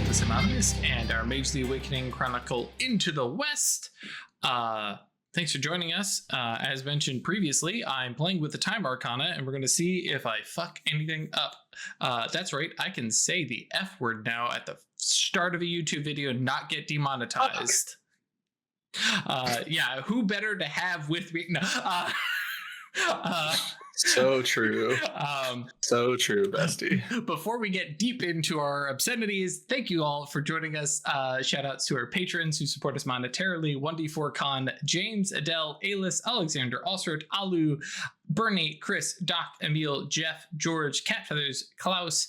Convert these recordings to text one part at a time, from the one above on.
Occultists Anonymous and our Mage the Awakening Chronicle Into the West. Thanks for joining us. As mentioned previously, I'm playing with the Time Arcana, and we're going to see if I fuck anything up. That's right, I can say the F word now at the start of a YouTube video and not get demonetized. Yeah, who better to have with me? No. So true. So true, bestie. Before we get deep into our obscenities, thank you all for joining us. Shout outs to our patrons who support us monetarily: 1D4 Con, James, Adele, Alice, Alexander, Alsert, Alu, Bernie, Chris, Doc, Emil, Jeff, George, Cat Feathers, Klaus,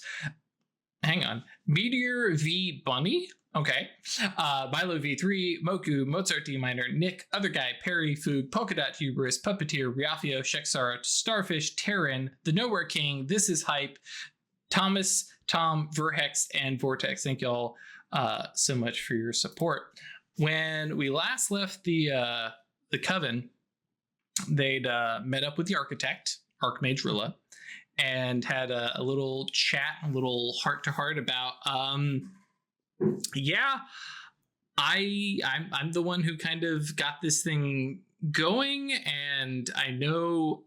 hang on, Meteor V Bunny. Okay. Milo V3, Moku, Mozart D minor, Nick, Other Guy, Perry, Food, Polkadot Hubris, Puppeteer, Riafio, Shexar, Starfish, Terran, The Nowhere King, This Is Hype, Thomas, Tom, Verhex, and Vortex. Thank you all so much for your support. When we last left the Coven, they'd met up with the Architect, Archmage Rilla, and had a little chat, a little heart-to-heart about... yeah, I'm the one who kind of got this thing going, and I know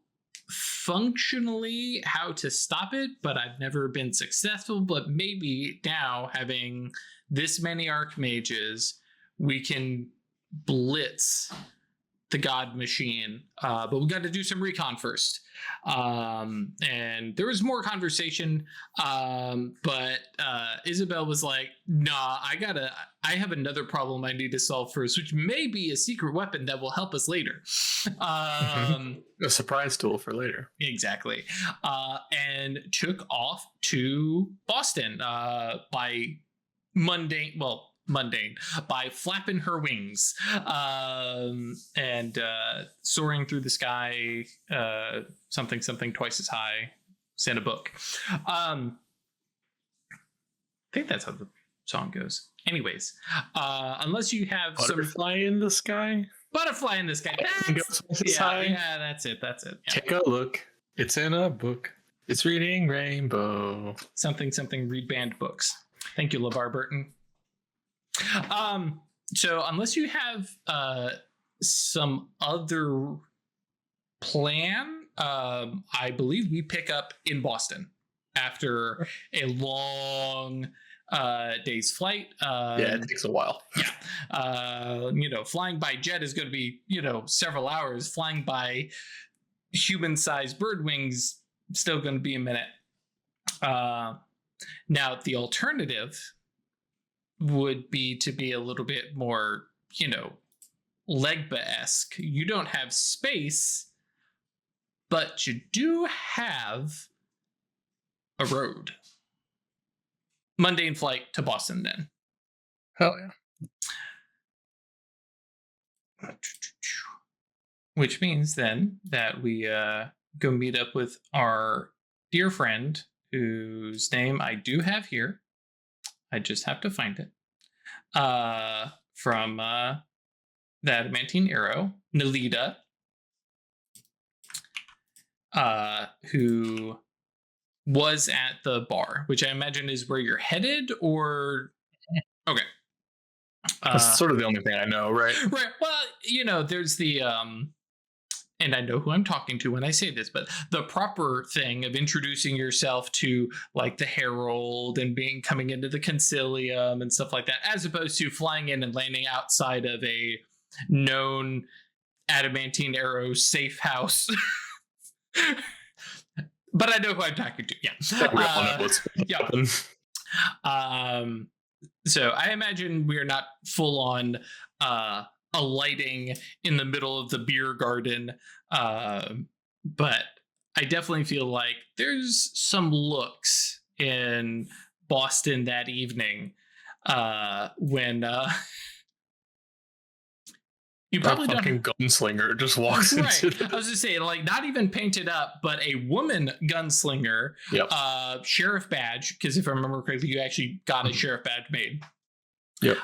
functionally how to stop it, but I've never been successful. But maybe now, having this many archmages, we can blitz the god machine, but we got to do some recon first. And there was more conversation, but Isabel was like, nah, I have another problem I need to solve first, which may be a secret weapon that will help us later. A surprise tool for later. Exactly. And took off to Boston by by flapping her wings and soaring through the sky, something twice as high, sent a book. I think that's how the song goes. Anyways, unless you have butterfly in the sky. Butterfly in the sky. Yeah, that's it. Yeah. Take a look. It's in a book. It's reading rainbow. Something read banned books. Thank you, LeVar Burton. So unless you have some other plan, I believe we pick up in Boston after a long day's flight. Yeah, it takes a while. Yeah. Flying by jet is going to be, several hours. Flying by human-sized bird wings, still going to be a minute. Now, the alternative would be to be a little bit more, Legba-esque. You don't have space, but you do have a road. Mundane flight to Boston, then. Hell yeah. Which means, then, that we go meet up with our dear friend, whose name I do have here. I just have to find it. From the Adamantine Arrow, Nalita, who was at the bar, which I imagine is where you're headed, or... Okay. That's sort of the only thing I know, right? Right. Well, there's the... and I know who I'm talking to when I say this, but the proper thing of introducing yourself to like the Herald and coming into the Concilium and stuff like that, as opposed to flying in and landing outside of a known Adamantine Arrow safe house. But I know who I'm talking to. Yeah. So I imagine we're not full on alighting in the middle of the beer garden, but I definitely feel like there's some looks in Boston that evening when you probably a fucking gunslinger just walks right. into I was just saying, like, not even painted up, but a woman gunslinger, sheriff badge, because if I remember correctly, you actually got a sheriff badge made. Yep.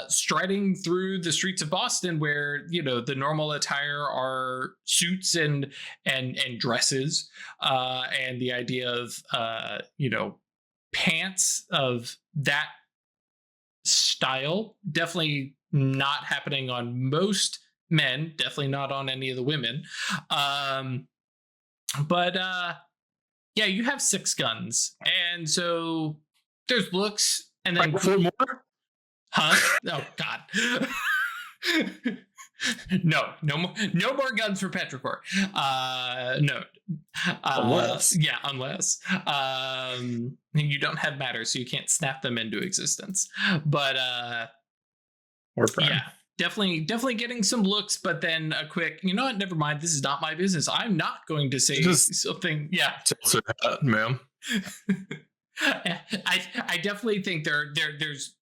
Striding through the streets of Boston, where the normal attire are suits and dresses, and the idea of pants of that style. Definitely not happening on most men. Definitely not on any of the women. But yeah, you have 6 guns, and so there's looks, and then 4 more. huh? Oh God. No more guns for Petrichor. No. Unless. Yeah, unless you don't have matter, so you can't snap them into existence. But Or prime. yeah, definitely getting some looks, but then a quick, you know what? Never mind. This is not my business. I'm not going to say something. Yeah, ma'am. I definitely think there's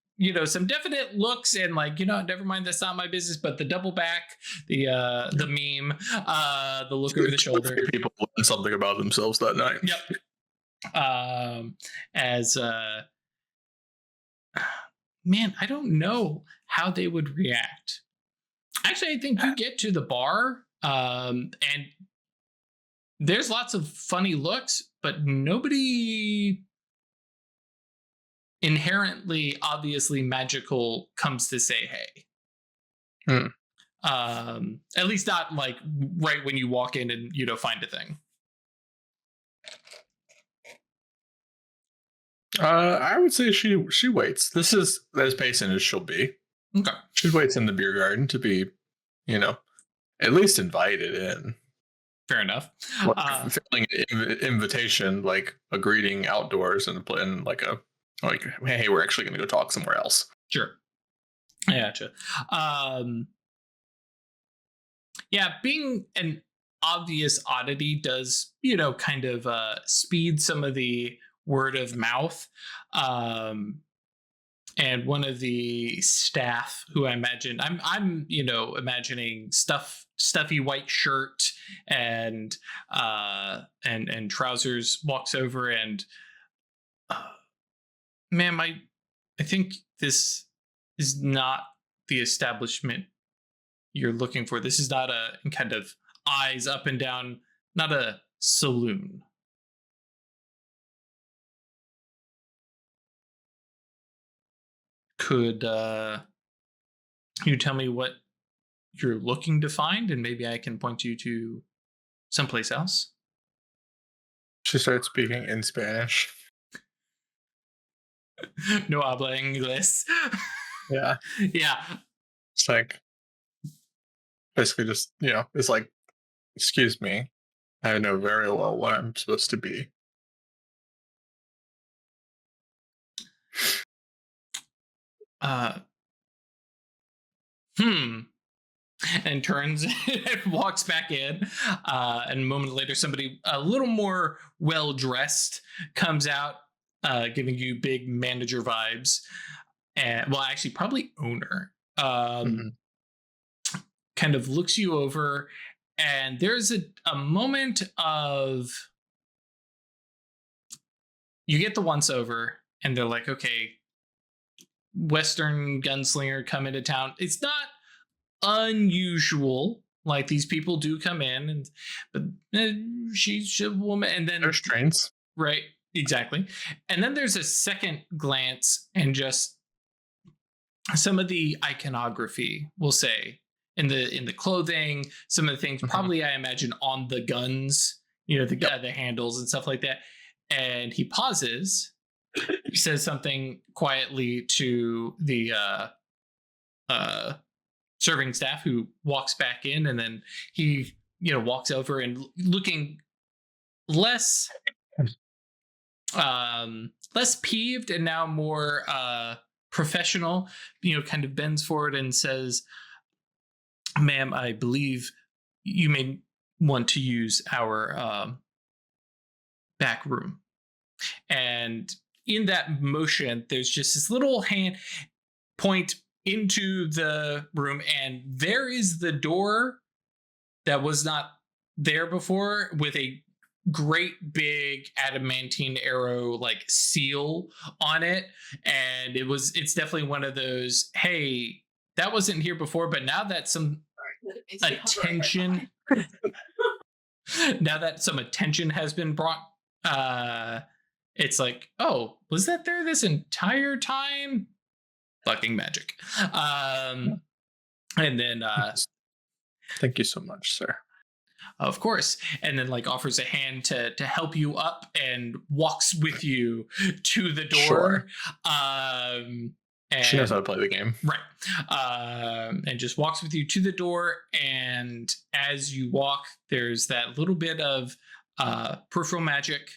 some definite looks, and like, never mind, that's not my business, but the double back, the meme, the look over the shoulder. People learn something about themselves that night. Yep. As man, I don't know how they would react. Actually, I think you get to the bar, and there's lots of funny looks, but nobody inherently obviously magical comes to say hey. At least not like right when you walk in and find a thing. I would say she waits. This is as patient as she'll be. Okay. She waits in the beer garden to be at least invited in. Fair enough. Feeling an invitation, like a greeting outdoors, and like hey, we're actually going to go talk somewhere else. Sure. I gotcha. Yeah, being an obvious oddity does, kind of speed some of the word of mouth. And one of the staff, who I imagine, I'm imagining stuffy white shirt and trousers, walks over and, ma'am, I think this is not the establishment you're looking for. This is not a kind of eyes up and down, not a saloon. Could you tell me what you're looking to find, and maybe I can point you to someplace else? She starts speaking in Spanish. No habla inglés. Yeah. Yeah. It's like, basically just, it's like, excuse me, I know very well what I'm supposed to be. And turns and walks back in. And a moment later, somebody a little more well-dressed comes out, giving you big manager vibes. And, well, actually, probably owner. Kind of looks you over, and there's a moment of, you get the once over, and they're like, okay, Western gunslinger come into town. It's not unusual, like these people do come in, but she's a woman, and then there's trains, right? Exactly. And then there's a second glance, and just some of the iconography, we'll say, in the clothing, some of the things probably I imagine on the guns, the handles and stuff like that. And he pauses, he says something quietly to the serving staff, who walks back in, and then he walks over and, looking less peeved and now more professional, kind of bends forward and says, ma'am, I believe you may want to use our back room. And in that motion, there's just this little hand point into the room, and there is the door that was not there before, with a great big adamantine arrow like seal on it. And it's definitely one of those, hey, that wasn't here before, but now that some attention has been brought, it's like, oh, was that there this entire time? fucking magic. And then Thank you so much, sir. of course, and then like offers a hand to help you up and walks with you to the door. Sure. And, she knows how to play the game. Right. And just walks with you to the door. And as you walk, there's that little bit of peripheral magic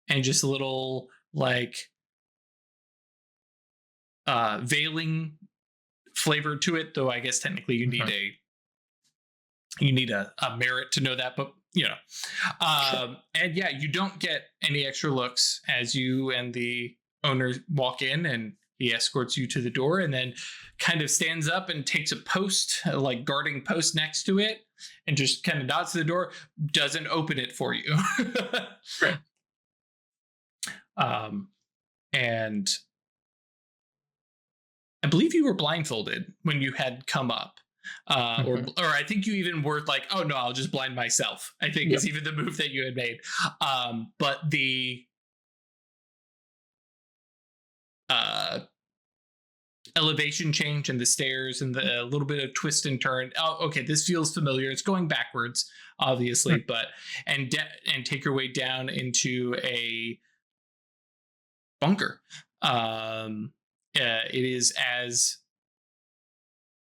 and just a little like veiling flavor to it, though I guess technically you need a merit to know that, but you know. Sure. And yeah, you don't get any extra looks as you and the owner walk in, and he escorts you to the door and then kind of stands up and takes a post, like guarding post next to it, and just kind of nods to the door, doesn't open it for you. Right. And I believe you were blindfolded when you had come up. Or I think you even were like, oh no, I'll just blind myself, I think is even the move that you had made. But the elevation change and the stairs and the little bit of twist and turn. Oh, okay, this feels familiar. It's going backwards, obviously, but and take your way down into a bunker. It is as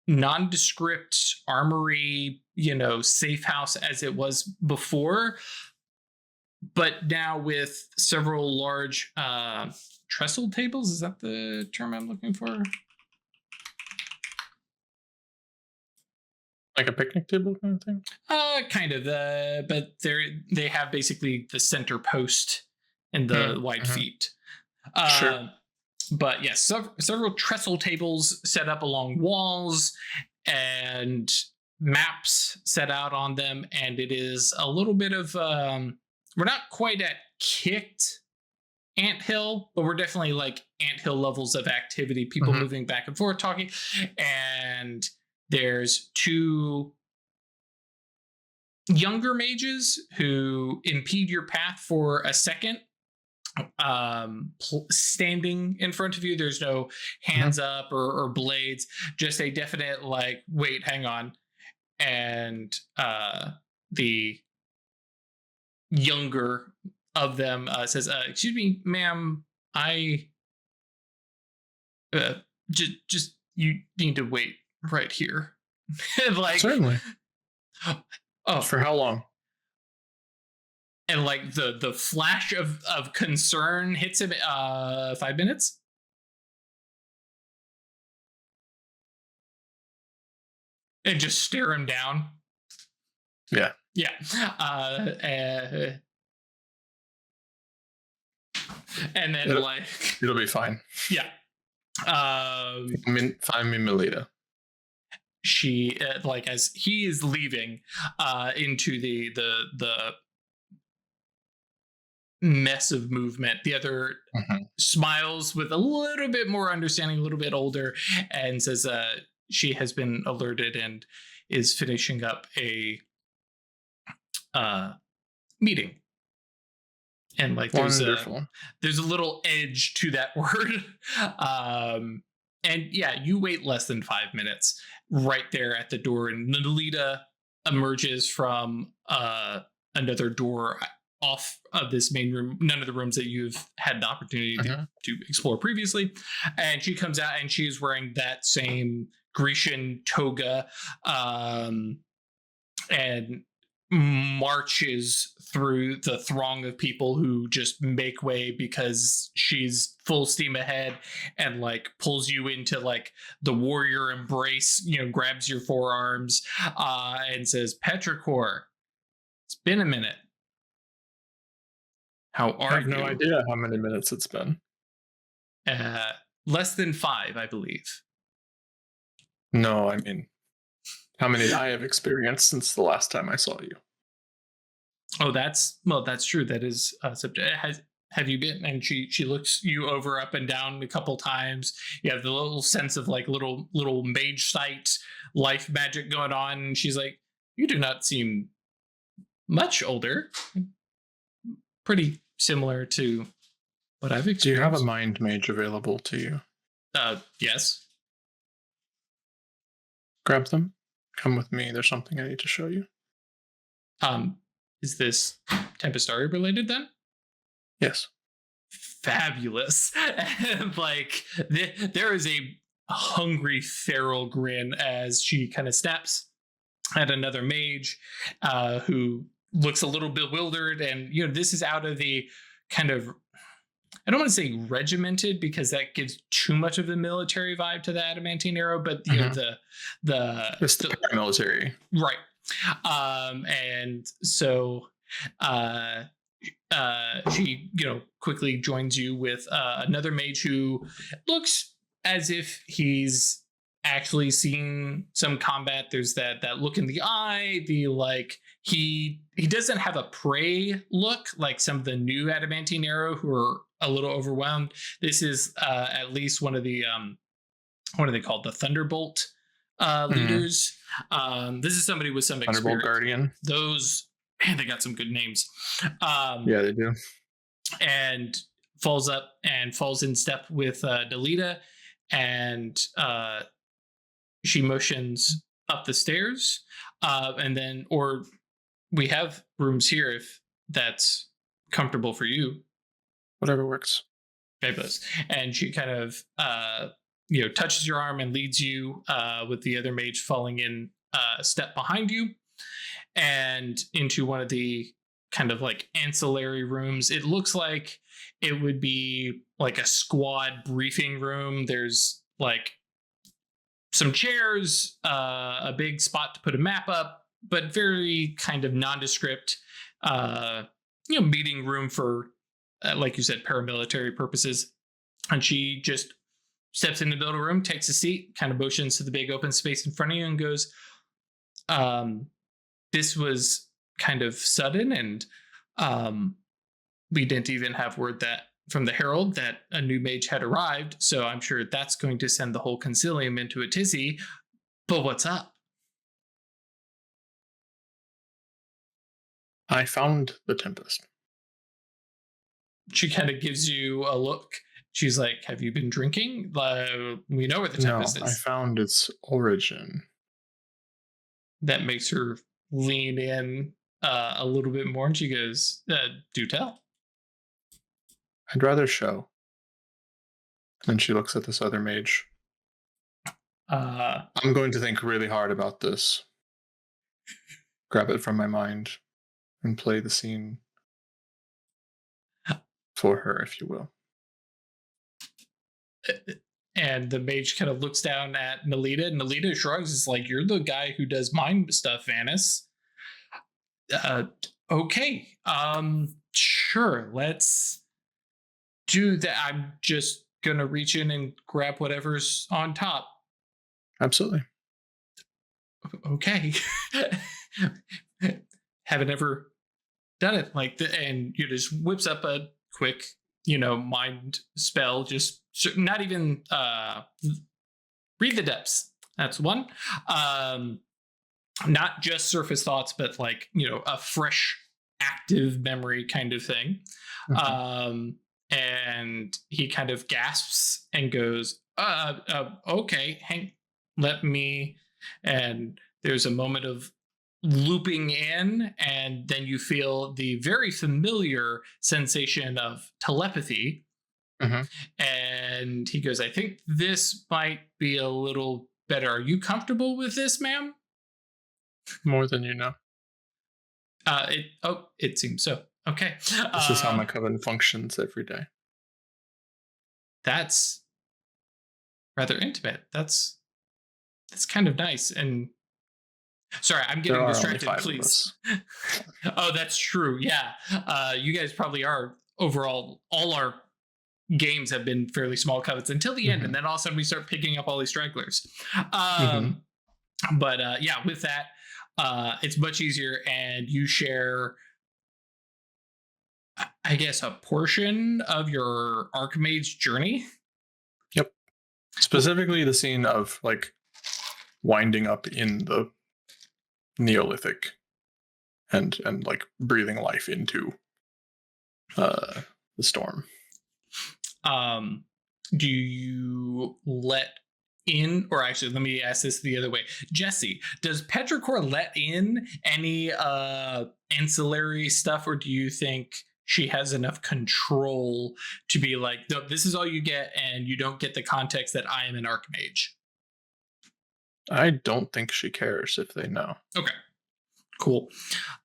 nondescript armory, safe house as it was before, but now with several large trestle tables. Is that the term I'm looking for? Like a picnic table kind of thing? Kind of. But they have basically the center post and the wide feet. Sure. But yes, several trestle tables set up along walls and maps set out on them. And it is a little bit of, we're not quite at kicked anthill, but we're definitely like anthill levels of activity, people moving back and forth, talking. And there's two younger mages who impede your path for a second, standing in front of you. There's no hands up or blades, just a definite like, wait, hang on. And the younger of them says, excuse me, ma'am, I just you need to wait right here. Like, certainly. Oh, for how long? And like the flash of concern hits him. 5 minutes. And just stare him down. Yeah. And then it'll be fine. Yeah. Find me Melita. She as he is leaving into the mess of movement, the other smiles with a little bit more understanding, a little bit older, and says she has been alerted and is finishing up a meeting. And like there's a little edge to that word. And yeah, you wait less than 5 minutes right there at the door, and Melita emerges from another door off of this main room, none of the rooms that you've had the opportunity to explore previously. And she comes out and she's wearing that same Grecian toga, and marches through the throng of people who just make way because she's full steam ahead, and like pulls you into like the warrior embrace, grabs your forearms and says, Petrichor, it's been a minute. How are you? I have no idea how many minutes it's been. Less than 5, I believe. No, I mean, how many I have experienced since the last time I saw you. Oh, that's true. That is subject. Have you been? And she looks you over up and down a couple times. You have the little sense of like little mage sight life magic going on. And she's like, you do not seem much older. Pretty similar to what I've experienced. Do you have a mind mage available to you? Yes. Grab them. Come with me. There's something I need to show you. Is this Tempestaria related then? Yes. Fabulous. And like there is a hungry feral grin as she kind of snaps at another mage who looks a little bewildered. And this is out of the kind of, I don't want to say regimented because that gives too much of the military vibe to the adamantine arrow, but it's the military, right. And so she quickly joins you with another mage who looks as if he's actually seen some combat. There's that look in the eye, the like he doesn't have a prey look like some of the new adamantine arrow who are a little overwhelmed. This is at least one of the what are they called, the thunderbolt leaders. This is somebody with some Thunderbolt experience. Guardian. Those, man, they got some good names. Yeah, they do. And falls up and falls in step with Delita, and she motions up the stairs, and then, or we have rooms here if that's comfortable for you. Whatever works. Fabulous. And she kind of touches your arm and leads you with the other mage falling in a step behind you and into one of the kind of like ancillary rooms. It looks like it would be like a squad briefing room. There's like some chairs, a big spot to put a map up, but very kind of nondescript, meeting room for, like you said, paramilitary purposes. And she just steps into the middle of the room, takes a seat, kind of motions to the big open space in front of you and goes, this was kind of sudden, and we didn't even have word that from the Herald that a new mage had arrived, so I'm sure that's going to send the whole concilium into a tizzy. But what's up? I found the Tempest. She kind of gives you a look. She's like, have you been drinking? We know where the Tempest is. I found its origin. That makes her lean in a little bit more, and she goes, do tell. I'd rather show. And she looks at this other mage. I'm going to think really hard about this. Grab it from my mind and play the scene for her, if you will. And the mage kind of looks down at Nalita, and Nalita shrugs. It's like, you're the guy who does mind stuff, Vanis. Okay. Sure, let's do that. I'm just gonna reach in and grab whatever's on top. Absolutely. Okay. Haven't ever done it like that. And you just whips up a quick, mind spell. Just not even read the depths. That's one. Not just surface thoughts, but like, a fresh active memory kind of thing. Mm-hmm. And he kind of gasps and goes, okay, let me, and there's a moment of looping in, and then you feel the very familiar sensation of telepathy. Mm-hmm. And he goes, I think this might be a little better. Are you comfortable with this, ma'am? More than you know. It seems so. Okay. This is how my coven functions every day. That's rather intimate. That's kind of nice. And sorry, I'm getting distracted, please. Oh, that's true. Yeah. You guys probably are. Overall, all our games have been fairly small covens until the end, and then all of a sudden we start picking up all these stragglers. But yeah, with that, it's much easier, and you share, I guess, a portion of your Archmage journey. Yep. Specifically the scene of like winding up in the Neolithic and like breathing life into the storm. do you let in, or actually, let me ask this the other way. Jesse, does Petrichor let in any ancillary stuff, or do you think she has enough control to be like, no, this is all you get, and you don't get the context that I am an archmage? I don't think she cares if they know. Okay, cool.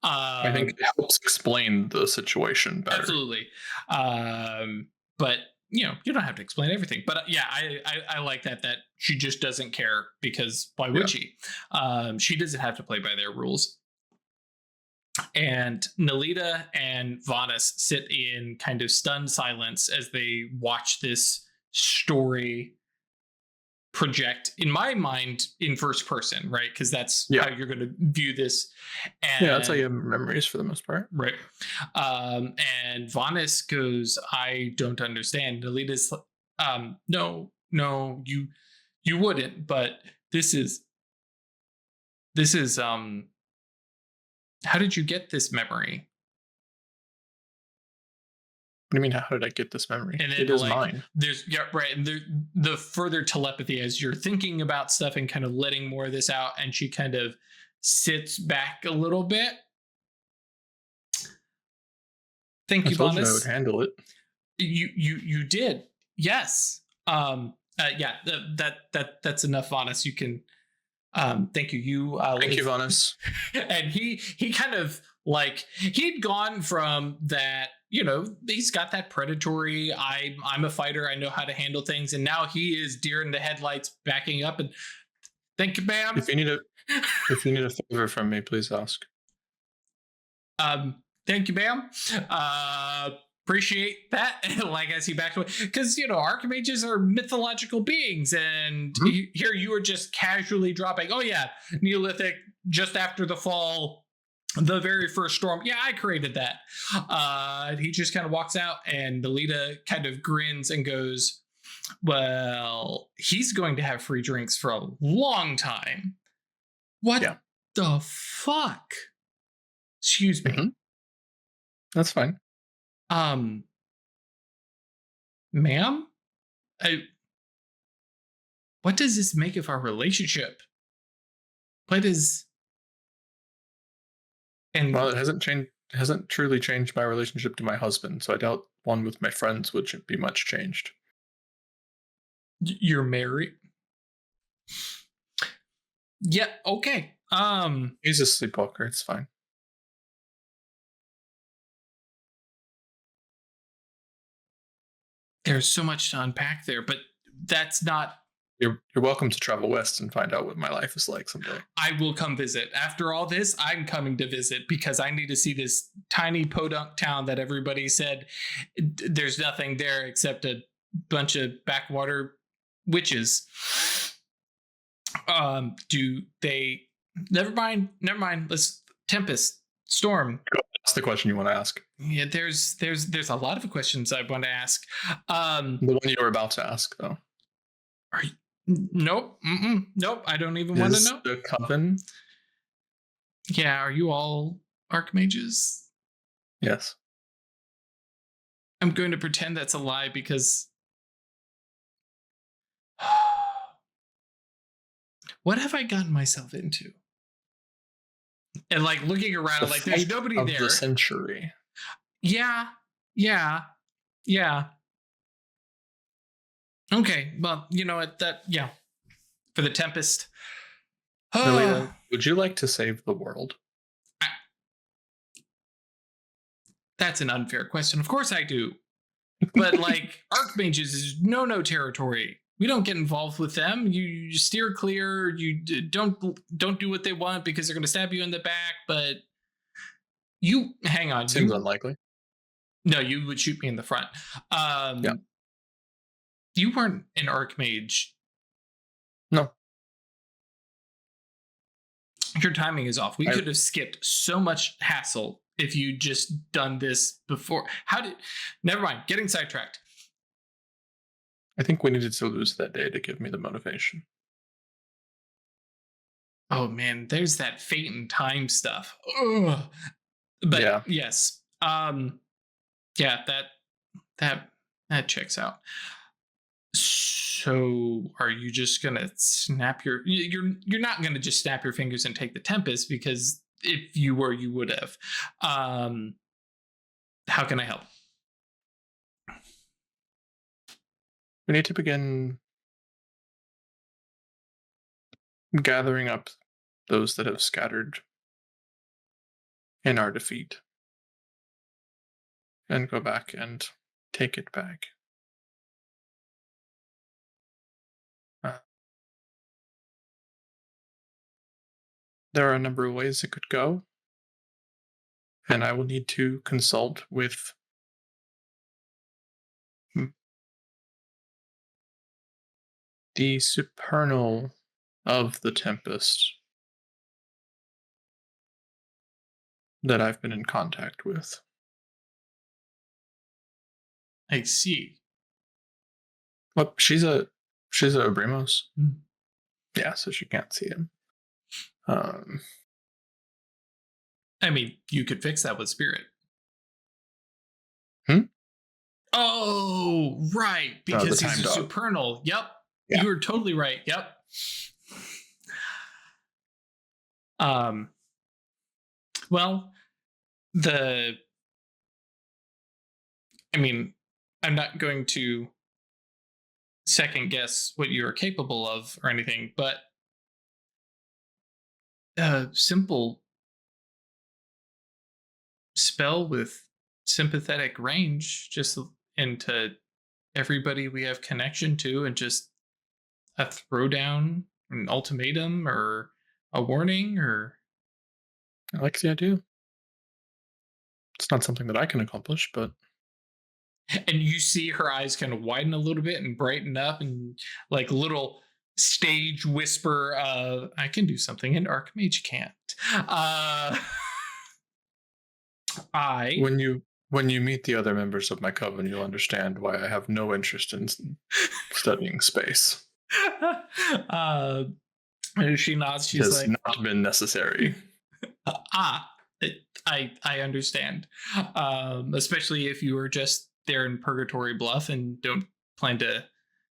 I think it helps explain the situation better. Absolutely. But you don't have to explain everything. But yeah, I like that she just doesn't care, because why would she? She doesn't have to play by their rules. And Nelita and Vanas sit in kind of stunned silence as they watch this story project, in my mind, in first person, right? Because that's how you're going to view this. And, that's how you have memories for the most part. Right. And Vanas goes, I don't understand. Nelita's, no, you wouldn't, but this is, how did you get this memory? What do you mean, how did I get this memory? And then, it is mine. There's right. And the further telepathy as you're thinking about stuff and kind of letting more of this out, and she kind of sits back a little bit. Thank you, I told you I Vanas. would handle it. You did. Yes. Yeah, that's enough, Vanas. You can thank you. Thank you, Vanas. And he kind of like, he'd gone from that, he's got that predatory, I'm a fighter, I know how to handle things, and now he is deer in the headlights, backing up. And thank you, ma'am. If you need a favor from me, please ask. Thank you, ma'am. Appreciate that. Like, as he backs away, because archmages are mythological beings, and here you are just casually dropping, oh yeah, Neolithic, just after the fall, the very first storm. Yeah, I created that. He just kind of walks out, and Nelita kind of grins and goes, well, he's going to have free drinks for a long time. What the fuck? Excuse me. That's fine. Ma'am? What does this make of our relationship? What is... And well, it hasn't truly changed my relationship to my husband, so I doubt one with my friends would be much changed. You're married? Yeah, okay. He's a sleepwalker, it's fine. There's so much to unpack there, but that's not... You're welcome to travel west and find out what my life is like someday. I will come visit. After all this, I'm coming to visit, because I need to see this tiny podunk town that everybody said there's nothing there except a bunch of backwater witches. Do they... Never mind. Let's... Tempest, Storm. That's the question you want to ask. Yeah, there's a lot of questions I want to ask. The one you were about to ask, though. Are you... Nope. Nope. I don't even want to know. The coven? Yeah. Are you all archmages? Yes. I'm going to pretend that's a lie, because what have I gotten myself into? And like, looking around, like, there's nobody there. The century. Yeah. Okay, well, you know what? For the Tempest. Nelita, would you like to save the world? That's an unfair question. Of course I do. But like, archmages is no territory. We don't get involved with them. You steer clear. You don't do what they want, because they're going to stab you in the back. But you hang on. Seems unlikely. No, you would shoot me in the front. You weren't an archmage. No. Your timing is off. We could have skipped so much hassle if you just done this before. Never mind. Getting sidetracked. I think we needed to lose that day to give me the motivation. Oh man, there's that fate and time stuff. Ugh. But yes. Yeah, that checks out. So are you just gonna snap you're not gonna just snap your fingers and take the Tempest, because if you were, you would have. How can I help? We need to begin gathering up those that have scattered in our defeat and go back and take it back. Uh, there are a number of ways it could go, and I will need to consult with the supernal of the Tempest that I've been in contact with. I see. Well, she's a Obrimos. Mm. Yeah, so she can't see him. I mean, you could fix that with spirit. Hmm? Oh, right. Because the he's a time dog. supernal. Yep. Yeah. You were totally right. Yep. Well, I mean, I'm not going to second guess what you're capable of or anything, but a simple spell with sympathetic range just into everybody we have connection to, and just a throwdown, an ultimatum, or a warning, or I like the idea. It's not something that I can accomplish, but and you see her eyes kind of widen a little bit and brighten up, and like a little stage whisper of, I can do something and Archmage can't. when you meet the other members of my coven, you'll understand why I have no interest in studying space. She nods. She's It has like, not been necessary. I understand. Especially if you were just there in Purgatory Bluff and don't plan to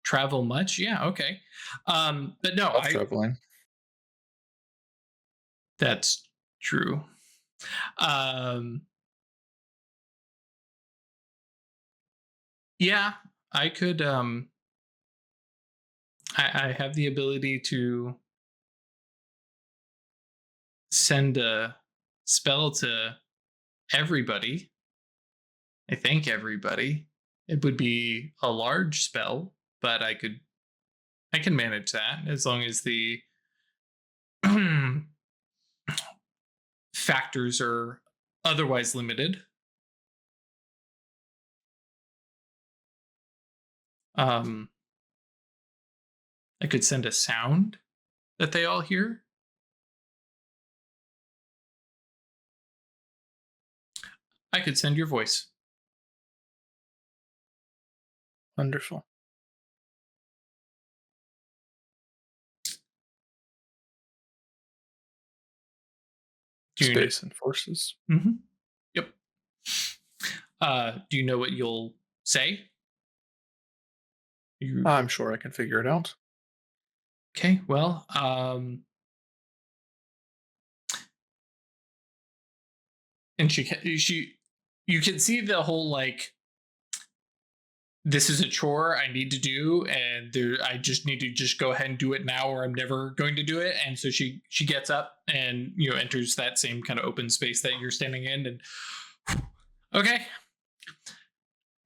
travel much. Yeah, okay. But no, Traveling. That's true. Yeah, I could. I have the ability to send a spell to everybody. I think everybody. It would be a large spell, but I can manage that as long as the factors are otherwise limited. I could send a sound that they all hear. I could send your voice. Wonderful. Space and forces. Mm-hmm. Yep. Do you know what you'll say? I'm sure I can figure it out. Okay, well, and you can see the whole like, this is a chore I need to do, and I just need to just go ahead and do it now, or I'm never going to do it. And so she gets up and enters that same kind of open space that you're standing in, and okay.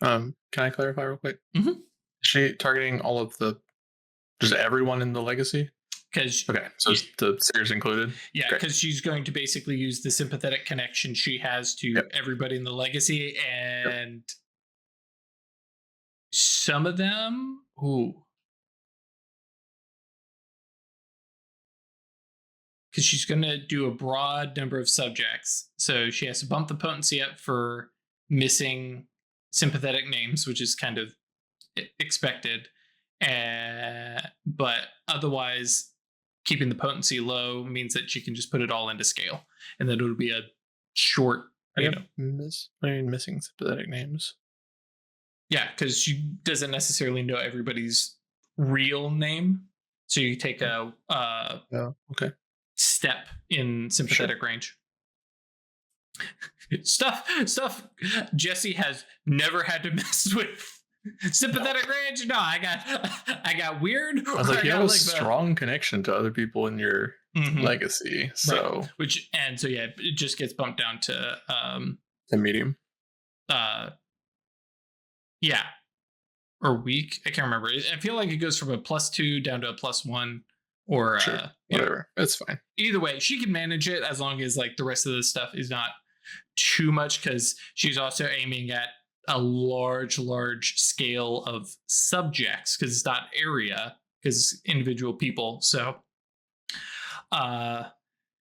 Can I clarify real quick? Mm-hmm. Is she targeting all of just everyone in the legacy? Okay, so the Seers included? Yeah, because she's going to basically use the sympathetic connection she has to everybody in the legacy, and some of them, because she's going to do a broad number of subjects. So she has to bump the potency up for missing sympathetic names, which is kind of expected. But otherwise, keeping the potency low means that she can just put it all into scale, and then it'll be a short, missing sympathetic names. Yeah, because she doesn't necessarily know everybody's real name. So you take a Oh, okay. step in sympathetic range. Stuff Jesse has never had to mess with. Sympathetic range? No, I got weird. I was like, you have a like strong connection to other people in your legacy. So right. It just gets bumped down to the medium. Yeah. Or weak. I can't remember. I feel like it goes from a +2 down to a +1 or Sure. Whatever. It's fine. Either way, she can manage it as long as like the rest of the stuff is not too much, because she's also aiming at a large scale of subjects, because it's not area, because individual people. So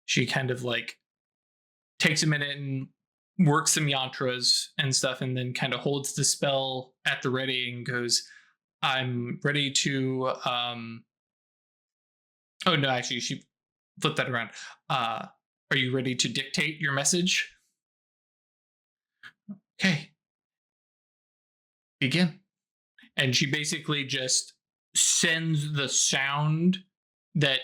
she kind of like takes a minute and works some yantras and stuff, and then kind of holds the spell at the ready and goes, I'm ready to oh no, actually she flipped that around. Are you ready to dictate your message? Okay. Begin. And she basically just sends the sound that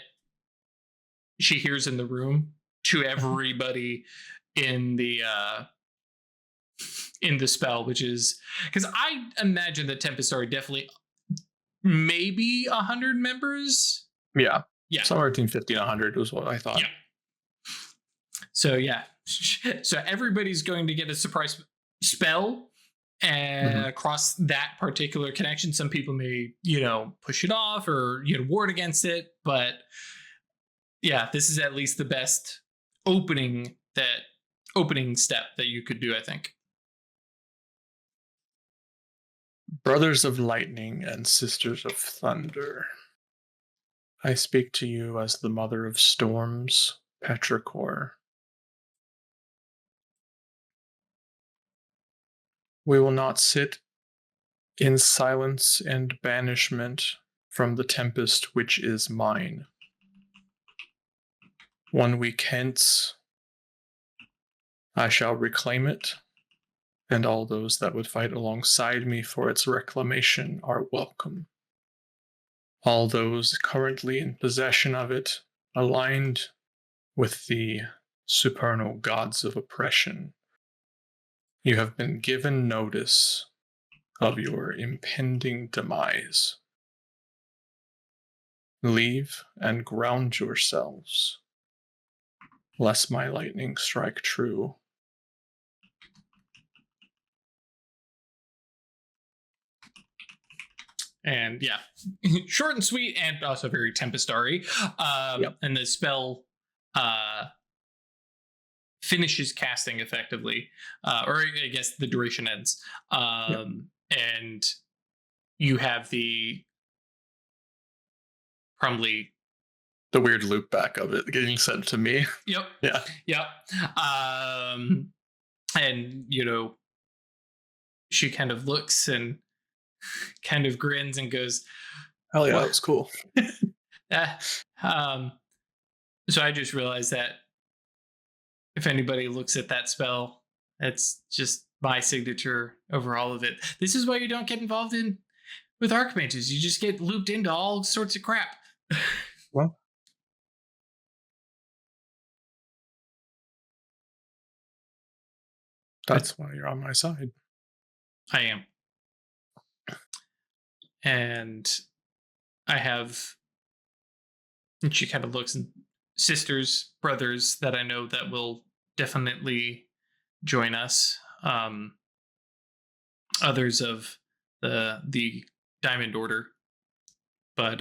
she hears in the room to everybody in the spell, which is because I imagine the Tempest are definitely maybe 100 members. Yeah. Yeah. Somewhere between 50 and 100 was what I thought. Yeah. So yeah. So everybody's going to get a surprise spell and across that particular connection. Some people may, push it off or, ward against it. But yeah, this is at least the best opening step that you could do, I think. Brothers of lightning and sisters of thunder, I speak to you as the mother of storms, Petrichor. We will not sit in silence and banishment from the tempest which is mine. 1 week hence, I shall reclaim it, and all those that would fight alongside me for its reclamation are welcome. All those currently in possession of it, aligned with the supernal gods of oppression, you have been given notice of your impending demise. Leave and ground yourselves, lest my lightning strike true. And yeah, short and sweet, and also very Tempestary. And the spell finishes casting effectively, or I guess the duration ends. And you have probably the weird loop back of it getting sent to me. Yep. Yeah. Yep. And she kind of looks and kind of grins and goes, "Hell yeah, that was cool." So I just realized that if anybody looks at that spell, that's just my signature over all of it. This is why you don't get involved with archmages. You just get looped into all sorts of crap. Well, that's why you're on my side. I am. And I have, and she kind of looks, and sisters, brothers that I know that will definitely join us. Others of the Diamond Order, but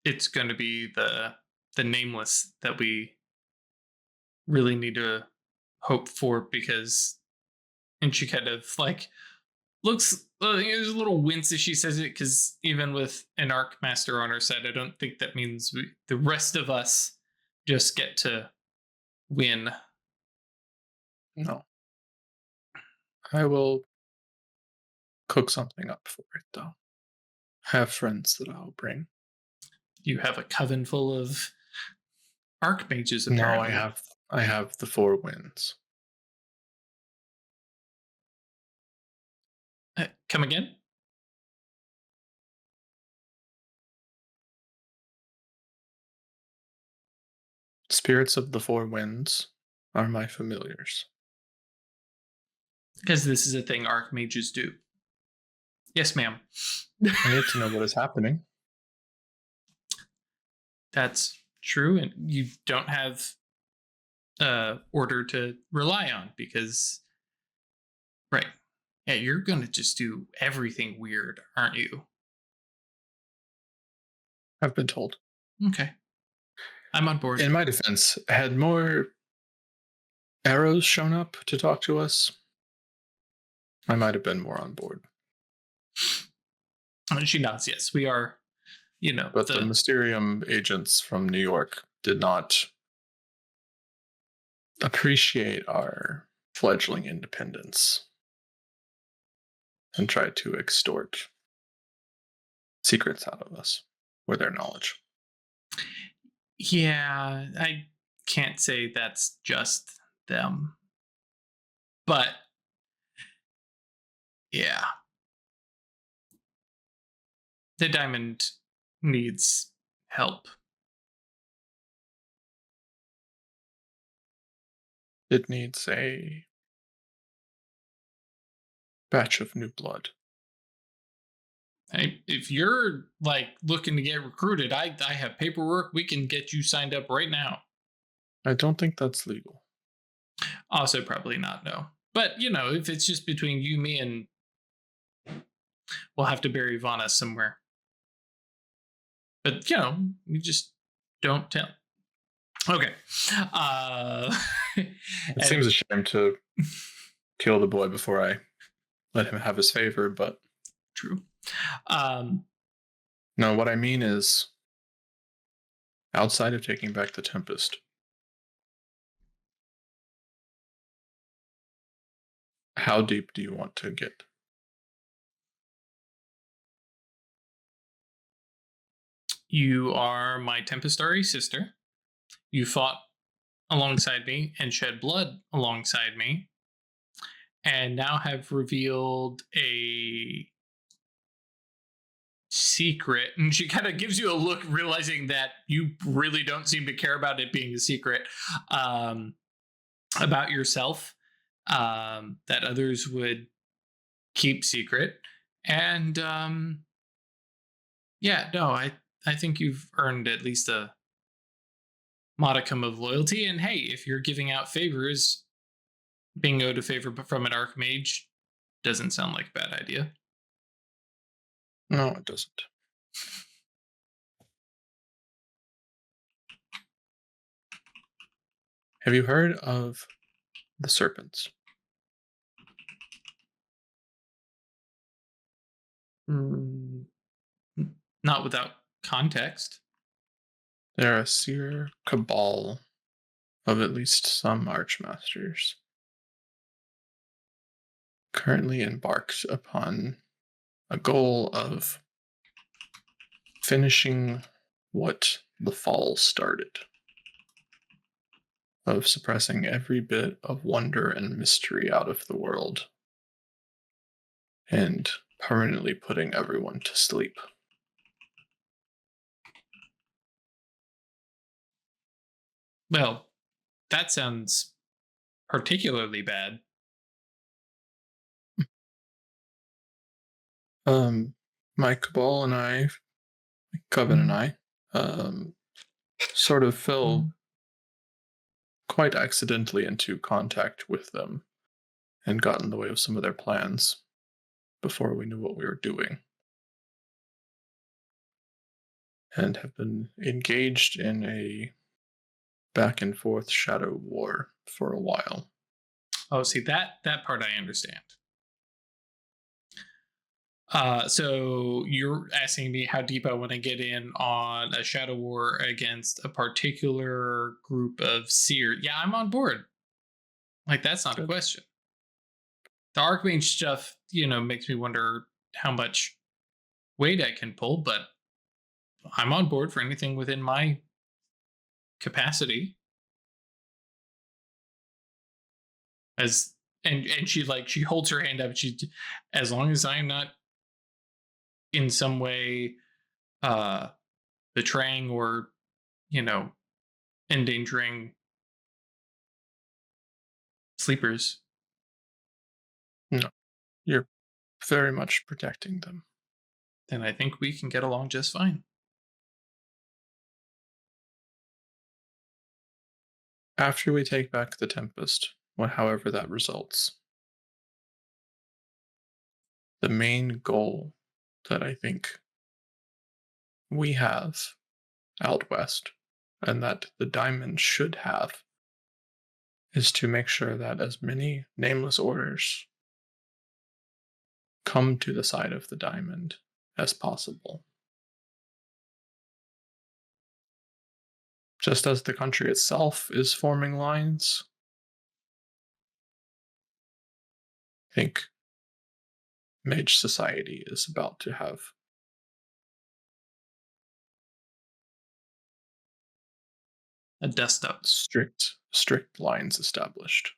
it's going to be the Nameless that we really need to hope for, because, and she kind of like looks, there's a little wince as she says it, because even with an Archmaster on her side, I don't think that means the rest of us just get to win. No. I will cook something up for it, though. I have friends that I'll bring. You have a coven full of archmages, No, apparently. I have the 4 winds. Come again? Spirits of the four winds are my familiars. Because this is a thing archmages do. Yes, ma'am. I need to know what is happening. That's true, and you don't have order to rely on because, right? Yeah, you're gonna just do everything weird, aren't you? I've been told. Okay, I'm on board. In my defense, had more arrows shown up to talk to us, I might have been more on board. She nods. Yes, we are. You know, But the Mysterium agents from New York did not appreciate our fledgling independence and tried to extort secrets out of us with their knowledge. yeah, I can't say that's just them, but yeah, the diamond needs help. It needs a batch of new blood. If you're like looking to get recruited, I have paperwork. We can get you signed up right now. I don't think that's legal. Also, probably not. No, but you know, if it's just between you, me, and we'll have to bury Vana somewhere. But you know, we just don't tell. Okay. It seems a shame to kill the boy before I let him have his favor, but true. no, what I mean is outside of taking back the Tempest, how deep do you want to get? You are my Tempestari sister. You fought alongside me and shed blood alongside me, and now have revealed a secret. And she kind of gives you a look, realizing that you really don't seem to care about it being a secret, about yourself, that others would keep secret. And yeah, no, I think you've earned at least a modicum of loyalty. And hey, if you're giving out favors, being owed a favor from an archmage doesn't sound like a bad idea. No, it doesn't. Have you heard of the serpents? Mm, not without context. They're a seer cabal of at least some archmasters, currently embarked upon a goal of finishing what the fall started, of suppressing every bit of wonder and mystery out of the world, and permanently putting everyone to sleep. Well, that sounds particularly bad. My cabal and I, Coven and I, sort of fell quite accidentally into contact with them and got in the way of some of their plans before we knew what we were doing, and have been engaged in a back and forth shadow war for a while. Oh, see that part I understand. So you're asking me how deep I want to get in on a shadow war against a particular group of seer. Yeah, I'm on board. Like that's not a question. The archmage stuff, you know, makes me wonder how much weight I can pull, but I'm on board for anything within my capacity. As and she holds her hand up. As long as I'm not in some way betraying or endangering sleepers. No, you're very much protecting them. Then I think we can get along just fine. After we take back the Tempest, however that results, the main goal that I think we have out west, and that the Diamond should have, is to make sure that as many nameless orders come to the side of the Diamond as possible. Just as the country itself is forming lines, I think Mage Society is about to have A dust up. strict lines established.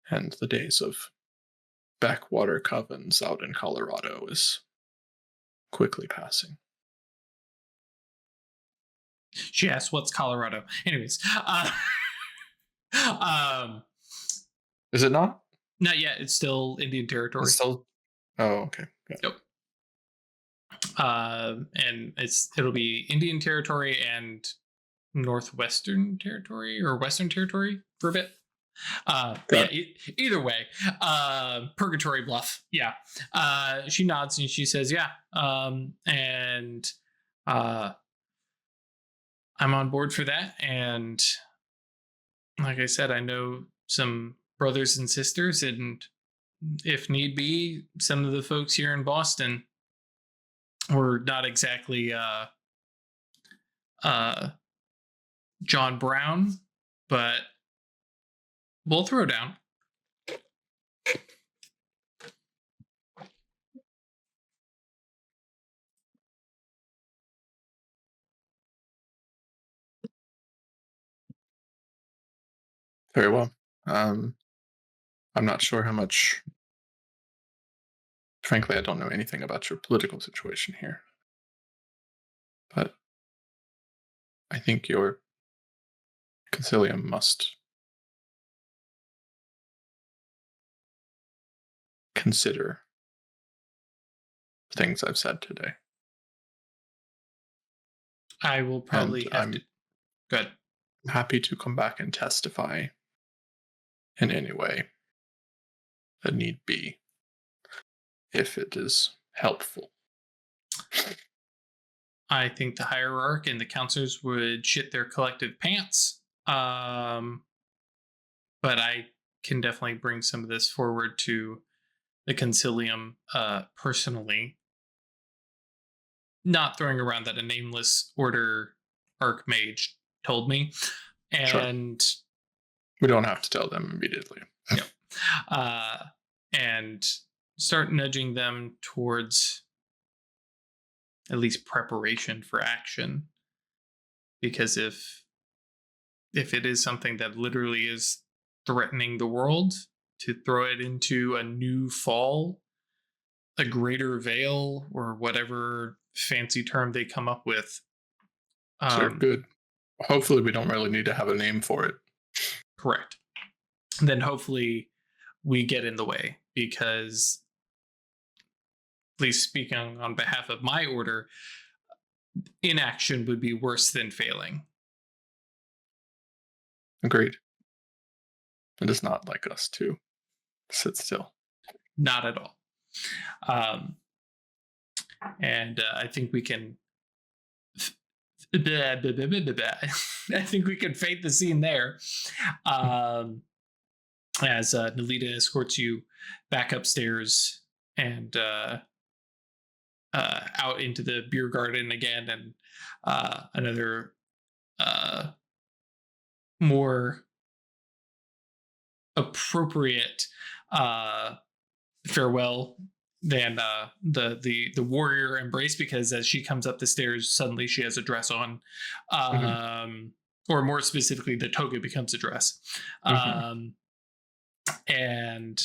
And the days of backwater covens out in Colorado is quickly passing. She asked, "What's Colorado?" Anyways, is it not? Not yet. It's still Indian territory. It's still. Oh, okay. Yeah. Yep. And it'll be Indian territory and Northwestern territory or Western territory for a bit. Yeah, either way, Purgatory Bluff. Yeah. She nods and she says, "Yeah." And I'm on board for that. And like I said, I know some brothers and sisters, and if need be, some of the folks here in Boston. We're not exactly John Brown, but we'll throw down. Very well. I'm not sure how much. Frankly, I don't know anything about your political situation here. But I think your concilium must consider things I've said today. I will probably have to. Good. I'm happy to come back and testify in any way that need be, if it is helpful. I think the hierarch and the counselors would shit their collective pants. But I can definitely bring some of this forward to the concilium personally. Not throwing around that a nameless order archmage told me. And sure. We don't have to tell them immediately. Yep. And start nudging them towards at least preparation for action. Because if it is something that literally is threatening the world, to throw it into a new fall, a greater veil, or whatever fancy term they come up with. Sure, good. Hopefully we don't really need to have a name for it. Correct. Then hopefully we get in the way, because, at least speaking on behalf of my order, inaction would be worse than failing. Agreed. It is not like us to sit still. Not at all. And I think we can. I think we can fade the scene there. As Nalita escorts you back upstairs and out into the beer garden again, and another more appropriate farewell than the warrior embrace, because as she comes up the stairs, suddenly she has a dress on, or more specifically, the toga becomes a dress. and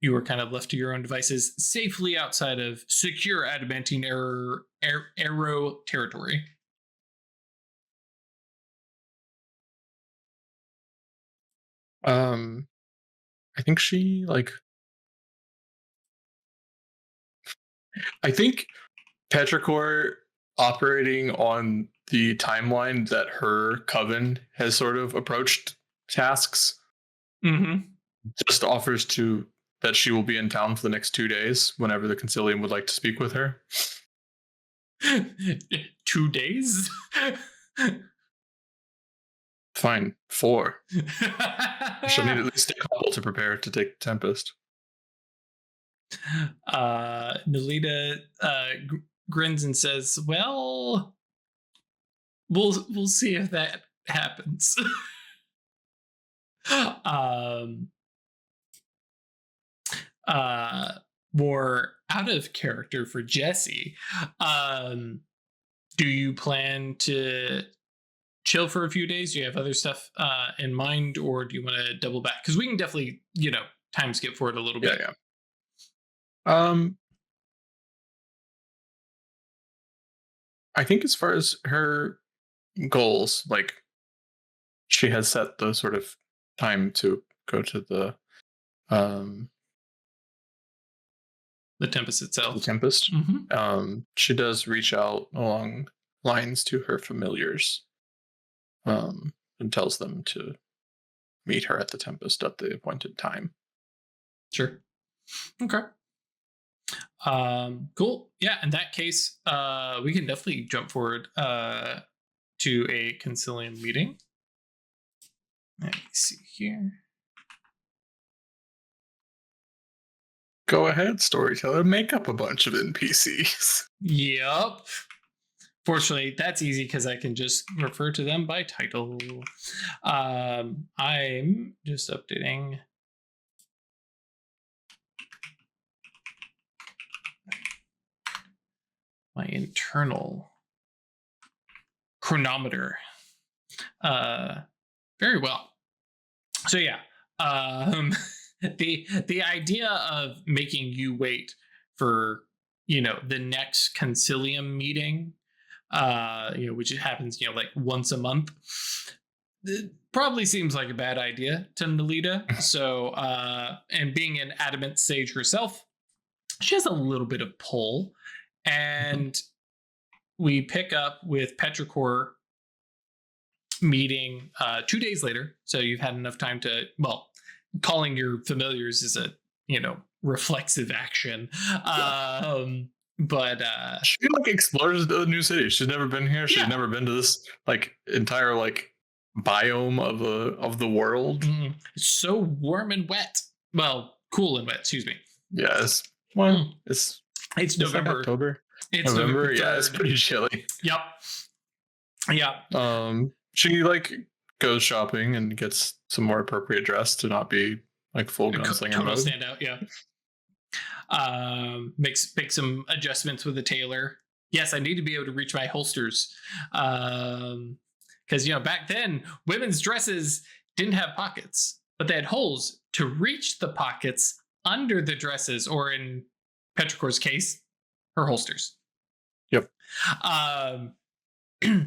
you were kind of left to your own devices safely outside of secure adamantine arrow territory. I think she I think Petrichor operating on the timeline that her coven has sort of approached tasks just offers to that she will be in town for the next 2 days whenever the Concilium would like to speak with her. 2 days? Fine, 4. She'll need at least a couple to prepare to take the Tempest. Nalita grins and says, well, we'll see if that happens. More out of character for Jesse. Do you plan to chill for a few days? Do you have other stuff in mind, or do you want to double back? Because we can definitely, time skip forward a little bit. Yeah. I think as far as her goals, like she has set the sort of time to go to the Tempest itself. The Tempest. Mm-hmm. She does reach out along lines to her familiars, and tells them to meet her at the Tempest at the appointed time. Sure. Okay. Cool. Yeah, in that case, we can definitely jump forward to a Concilium meeting. Let me see here. Go ahead, storyteller. Make up a bunch of NPCs. Yep. Fortunately, that's easy because I can just refer to them by title. I'm just updating my internal chronometer. Very well. So yeah, the idea of making you wait for the next Concilium meeting, which happens like once a month, it probably seems like a bad idea to Nalita. So and being an adamant sage herself, she has a little bit of pull, and we pick up with Petrichor meeting 2 days later. So you've had enough time to, calling your familiars is a reflexive action. But she explores the new city. She's never been here. She's never been to this entire biome of the world. It's so warm and wet. Well, cool and wet. Excuse me. Yes. It's November. October. It's November. Yeah, it's pretty chilly. Yep. Yeah. She goes shopping and gets some more appropriate dress to not be full gunslinger total mode. Standout. Yeah. Makes some adjustments with the tailor. Yes, I need to be able to reach my holsters. Because back then women's dresses didn't have pockets, but they had holes to reach the pockets under the dresses, or in Petrichor's case, her holsters. Yep.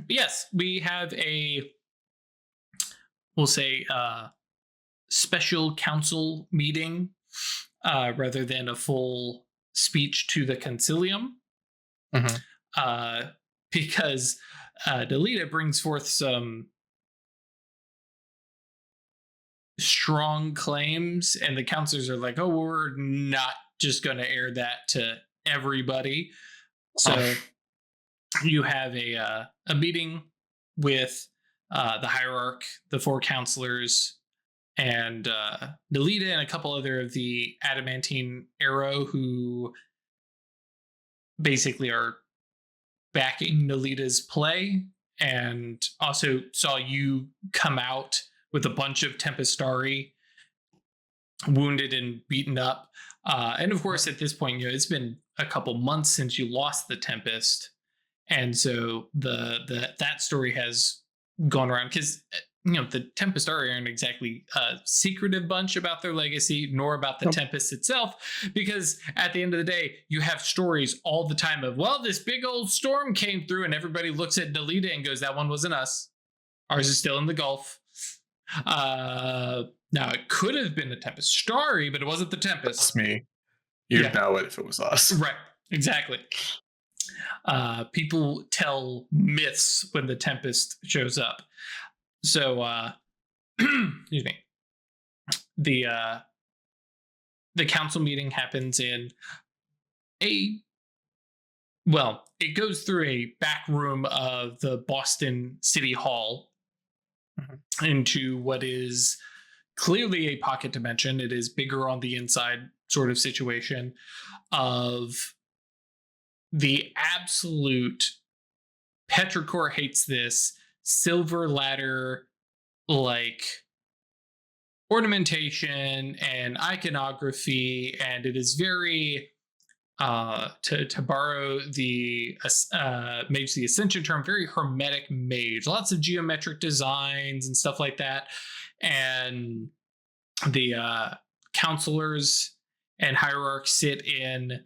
Yes, we have we'll say special council meeting rather than a full speech to the Concilium. Because Nalita brings forth some strong claims, and the counselors are like, oh, we're not just going to air that to everybody. So you have a meeting with the hierarch, the 4 counselors, and Nalita and a couple other of the adamantine arrow who basically are backing Nalita's play, and also saw you come out with a bunch of Tempestari wounded and beaten up. And of course, at this point, it's been a couple months since you lost the Tempest. And so that story has gone around, because the Tempestari aren't exactly a secretive bunch about their legacy, nor about the Tempest itself, because at the end of the day, you have stories all the time of, well, this big old storm came through, and everybody looks at Nelita and goes, that one wasn't us. Ours is still in the Gulf. Now, it could have been a Tempestari, but it wasn't the Tempest. It's me. You'd know it if it was us. Right, exactly. People tell myths when the Tempest shows up. So, excuse me. The council meeting happens in it goes through a back room of the Boston City Hall into what is clearly a pocket dimension. It is bigger on the inside sort of situation of the absolute Petrichor hates this silver ladder like ornamentation and iconography, and it is very to borrow the Mage the Ascension term, very hermetic mage, lots of geometric designs and stuff like that. And the counselors and hierarchs sit in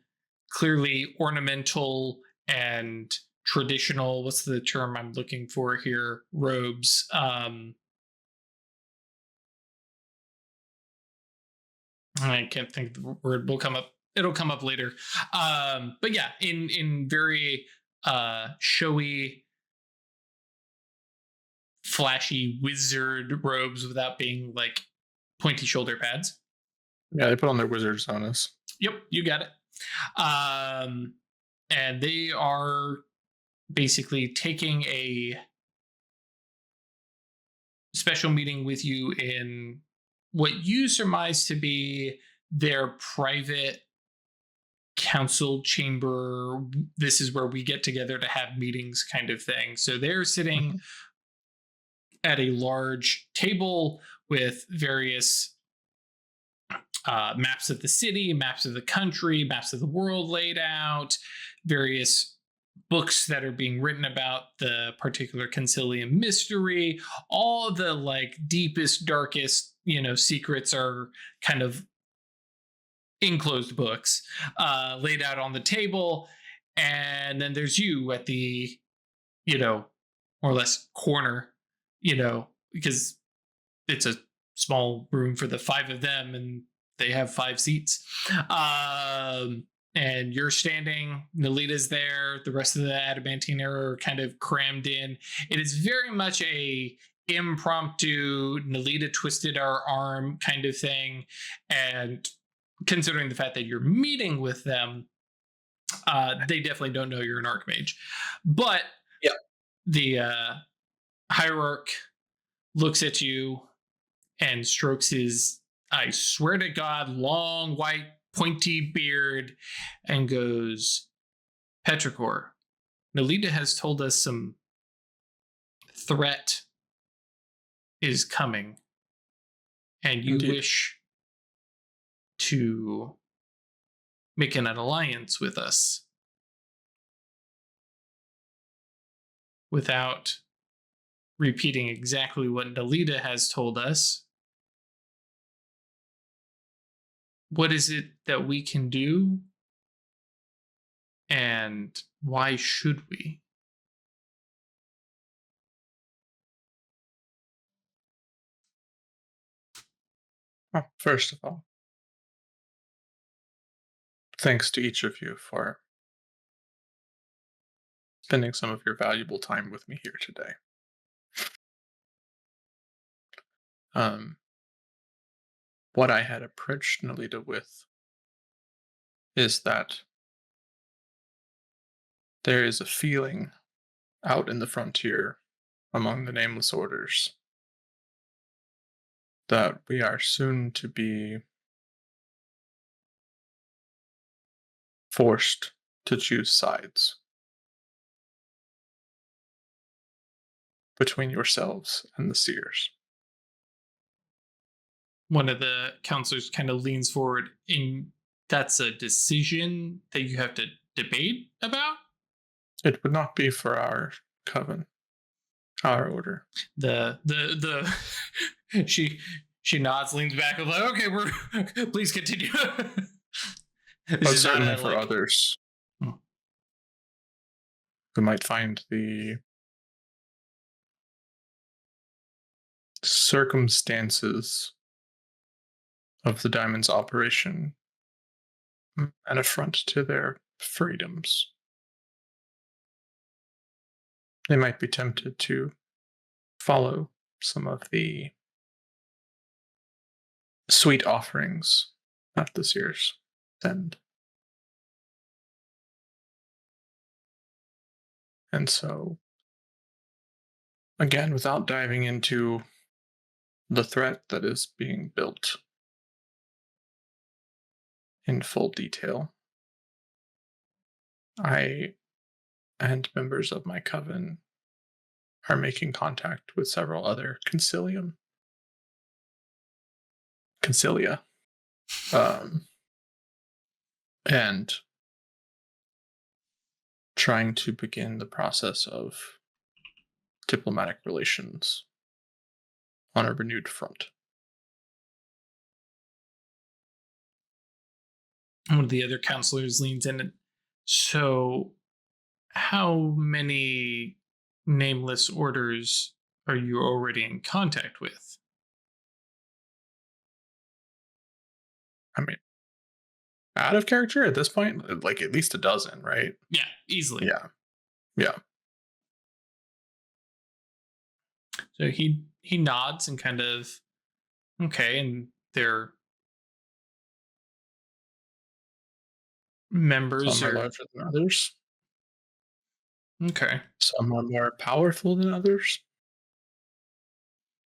clearly ornamental and traditional, what's the term I'm looking for here, robes. I can't think the word will come up. It'll come up later. But yeah, in very showy, flashy wizard robes without being like pointy shoulder pads. Yeah, they put on their wizard's harness. Yep, you got it. And they are basically taking a special meeting with you in what you surmise to be their private council chamber. This is where we get together to have meetings kind of thing. So they're sitting at a large table with various maps of the city, maps of the country, maps of the world laid out, various books that are being written about the particular Concilium mystery. All the like deepest, darkest, secrets are kind of enclosed books laid out on the table. And then there's you at the, more or less corner, because it's a small room for the 5 of them and they have 5 seats. And you're standing, Nolita's there, the rest of the Adamantine era are kind of crammed in. It is very much a impromptu, Nolita twisted our arm kind of thing. And considering the fact that you're meeting with them, they definitely don't know you're an Archmage. But the hierarch looks at you and strokes his, I swear to God, long white pointy beard and goes, Petrichor, Nolita has told us some threat is coming, and you wish to make an alliance with us. Without repeating exactly what Nolita has told us, what is it that we can do? And why should we? Well, first of all, thanks to each of you for spending some of your valuable time with me here today. What I had approached Nolita with is that there is a feeling out in the frontier among the nameless orders that we are soon to be forced to choose sides between yourselves and the seers. One of the counselors kind of leans forward, and that's a decision that you have to debate about? It would not be for our coven. Our order. The she nods, leans back, and like, okay, we're please continue. But This is not certainly a for others Hmm. who might find the circumstances of the Diamond's operation an affront to their freedoms. They might be tempted to follow some of the sweet offerings that this year's send. And so, again, without diving into the threat that is being built in full detail, I and members of my coven are making contact with several other concilia, and trying to begin the process of diplomatic relations on a renewed front. One of the other counselors leans in. So, how many nameless orders are you already in contact with? I mean, out of character at this point, like at least a dozen, right? Yeah, easily. Yeah. Yeah. So he nods and kind of okay, and they're members Some are are larger than others. okay. Some are more powerful than others.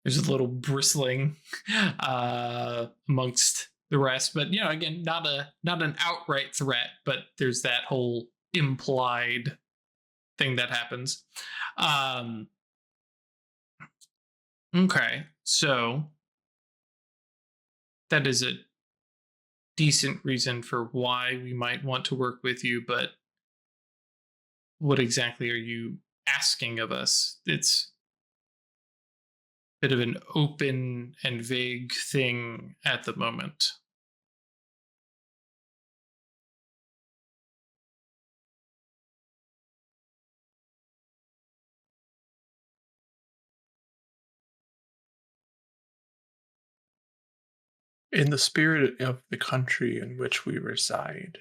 There's a little bristling amongst the rest, but again, not an outright threat, but there's that whole implied thing that happens. Um, okay, so that is a decent reason for why we might want to work with you, but what exactly are you asking of us? It's a bit of an open and vague thing at the moment. In the spirit of the country in which we reside,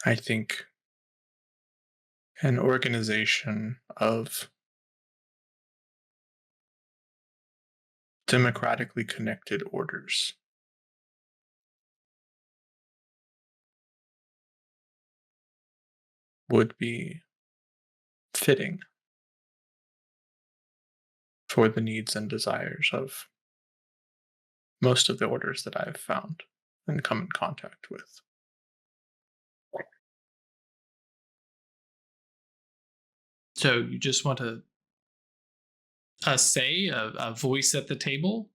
I think an organization of democratically connected orders would be fitting for the needs and desires of most of the orders that I've found and come in contact with. So you just want a say, a voice at the table?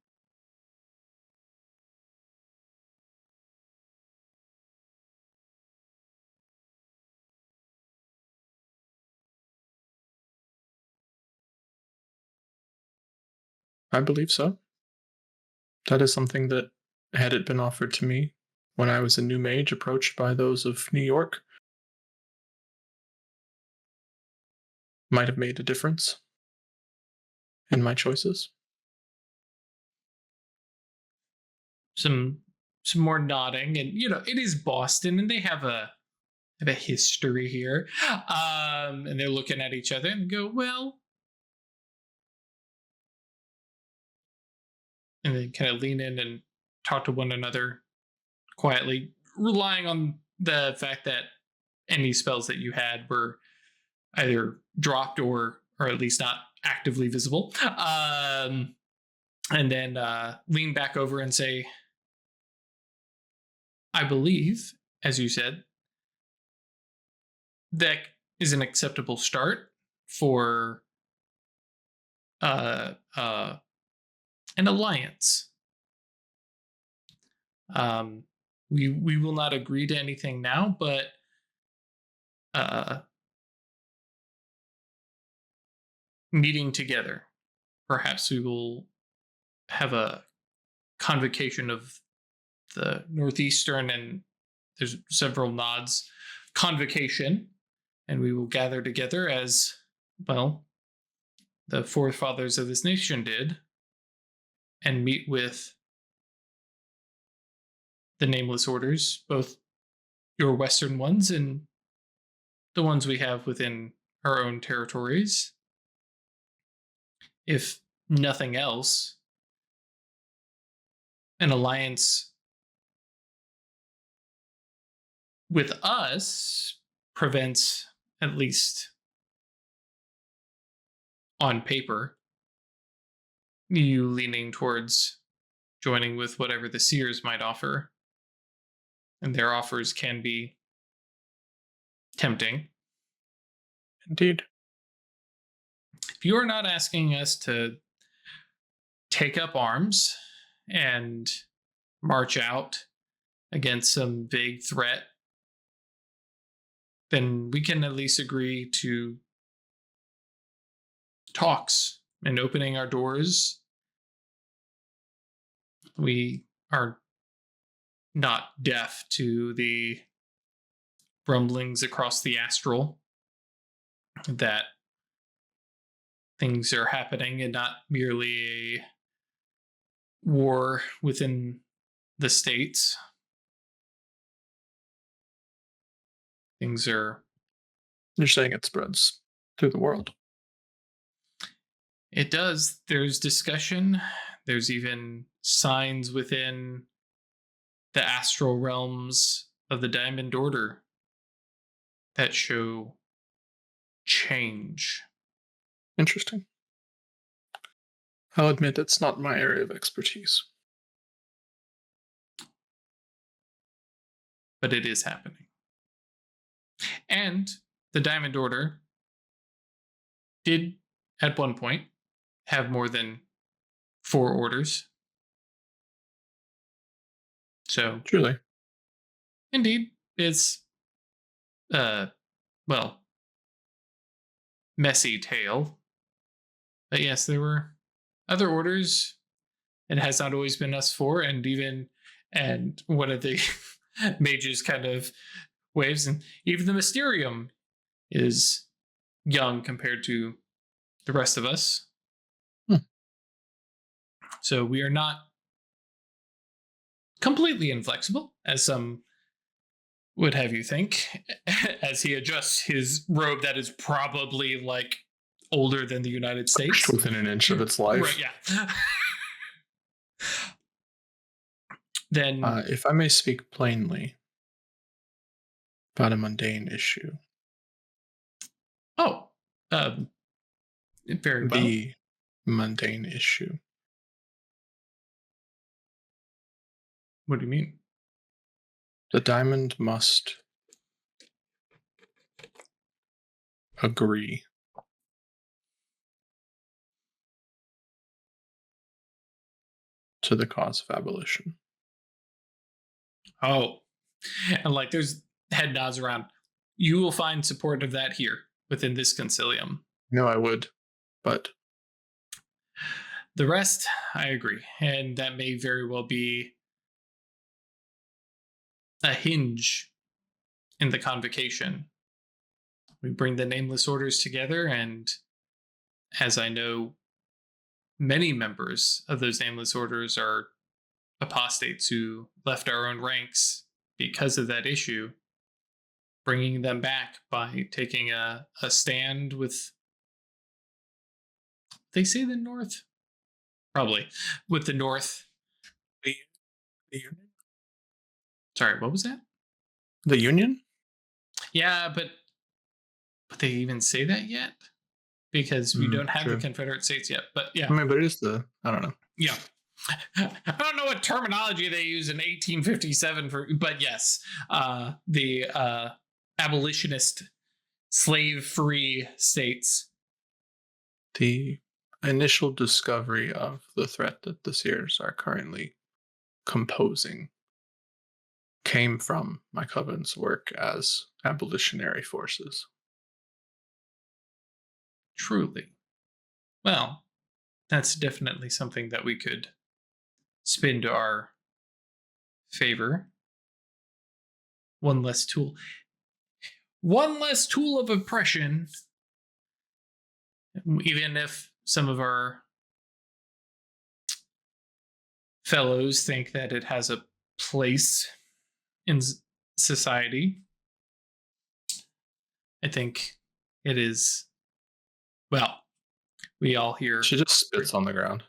I believe so. That is something that, had it been offered to me when I was a new mage approached by those of New York, might have made a difference in my choices. Some more nodding, and it is Boston, and they have a history here. And they're looking at each other and go, well, and they kind of lean in and talk to one another quietly, relying on the fact that any spells that you had were either dropped or at least not actively visible. And then lean back over and say, I believe, as you said, that is an acceptable start for uh, uh, an alliance. Um, we will not agree to anything now, but meeting together. Perhaps we will have a convocation of the Northeastern, and there's several nods, convocation, and we will gather together as, well, the forefathers of this nation did, and meet with the nameless orders, both your Western ones and the ones we have within our own territories. If nothing else, an alliance with us prevents, at least on paper, you leaning towards joining with whatever the seers might offer. And their offers can be tempting. Indeed. If you are not asking us to take up arms and march out against some vague threat, then we can at least agree to talks and opening our doors. We are not deaf to the rumblings across the astral that things are happening and not merely a war within the states. Things are. You're saying it spreads through the world. It does. There's discussion. There's even signs within the astral realms of the Diamond Order that show change. Interesting. I'll admit it's not my area of expertise. But it is happening. And the Diamond Order did, at one point, have more than 4 orders. So, Truly. indeed, it's, well, messy tale. But yes, there were other orders. It has not always been us 4, and one of the mages kind of waves, and even the Mysterium is young compared to the rest of us. So we are not completely inflexible, as some would have you think, as he adjusts his robe that is probably like older than the United States. Within an inch of its life. Right, yeah. Then, if I may speak plainly about a mundane issue. Very well. The mundane issue. What do you mean? The diamond must agree to the cause of abolition. Oh, and like there's head nods around. You will find support of that here within this concilium. No, I would, but the rest, I agree. And that may very well be a hinge in the convocation. We bring the nameless orders together, and as I know, many members of those nameless orders are apostates who left our own ranks because of that issue. Bringing them back by taking a stand with, they say the North? Probably. With the North. the Union? Sorry, what was that? The Union? Yeah, but they even say that yet? Because we don't have true. the Confederate States yet. But yeah. I mean, but it is I don't know. Yeah. I don't know what terminology they use in 1857 but yes, the abolitionist slave-free states. The initial discovery of the threat that the seers are currently composing came from my covenant's work as abolitionary forces. Truly. Well, that's definitely something that we could spin to our favor. One less tool. One less tool of oppression. Even if some of our fellows think that it has a place in society, I think it is. Well, we all hear. She just spits on the ground.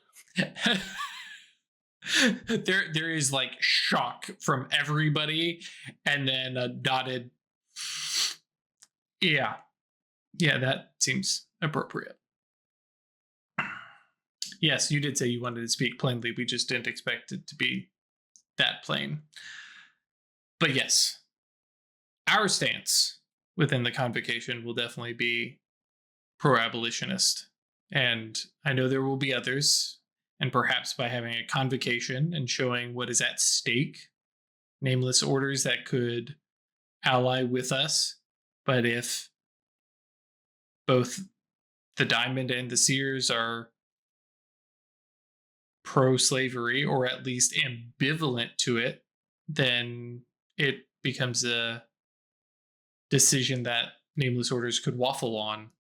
there is like shock from everybody, and then a dotted. Yeah, that seems appropriate. Yes, you did say you wanted to speak plainly. We just didn't expect it to be that plain. But yes, our stance within the convocation will definitely be pro-abolitionist. And I know there will be others. And perhaps by having a convocation and showing what is at stake, nameless orders that could ally with us. But if both the Diamond and the Seers are pro-slavery, or at least ambivalent to it, then it becomes a decision that nameless orders could waffle on.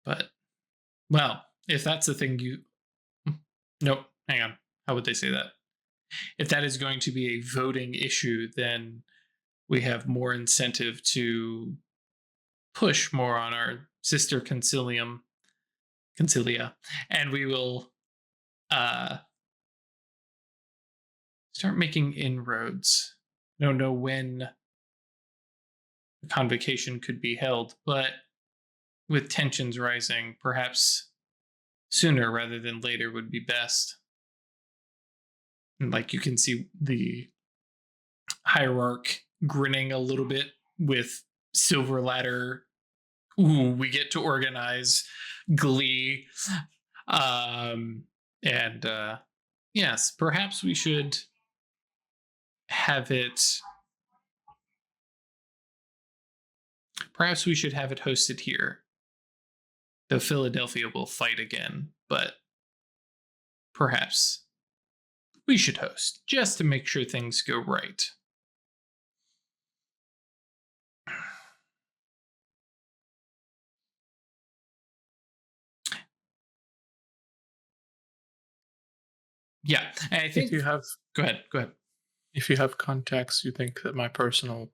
But, well, if that's the thing nope, hang on. How would they say that? If that is going to be a voting issue, then we have more incentive to push more on our sister concilia, and we will start making inroads. I don't know when the convocation could be held, but with tensions rising, perhaps sooner rather than later would be best. And like you can see the hierarch grinning a little bit with Silver Ladder. Ooh, we get to organize glee. Yes, perhaps we should have it. Perhaps we should have it hosted here. Though Philadelphia will fight again, but perhaps we should host just to make sure things go right. Yeah, and I think If you have, go ahead. if you have contacts you think that my personal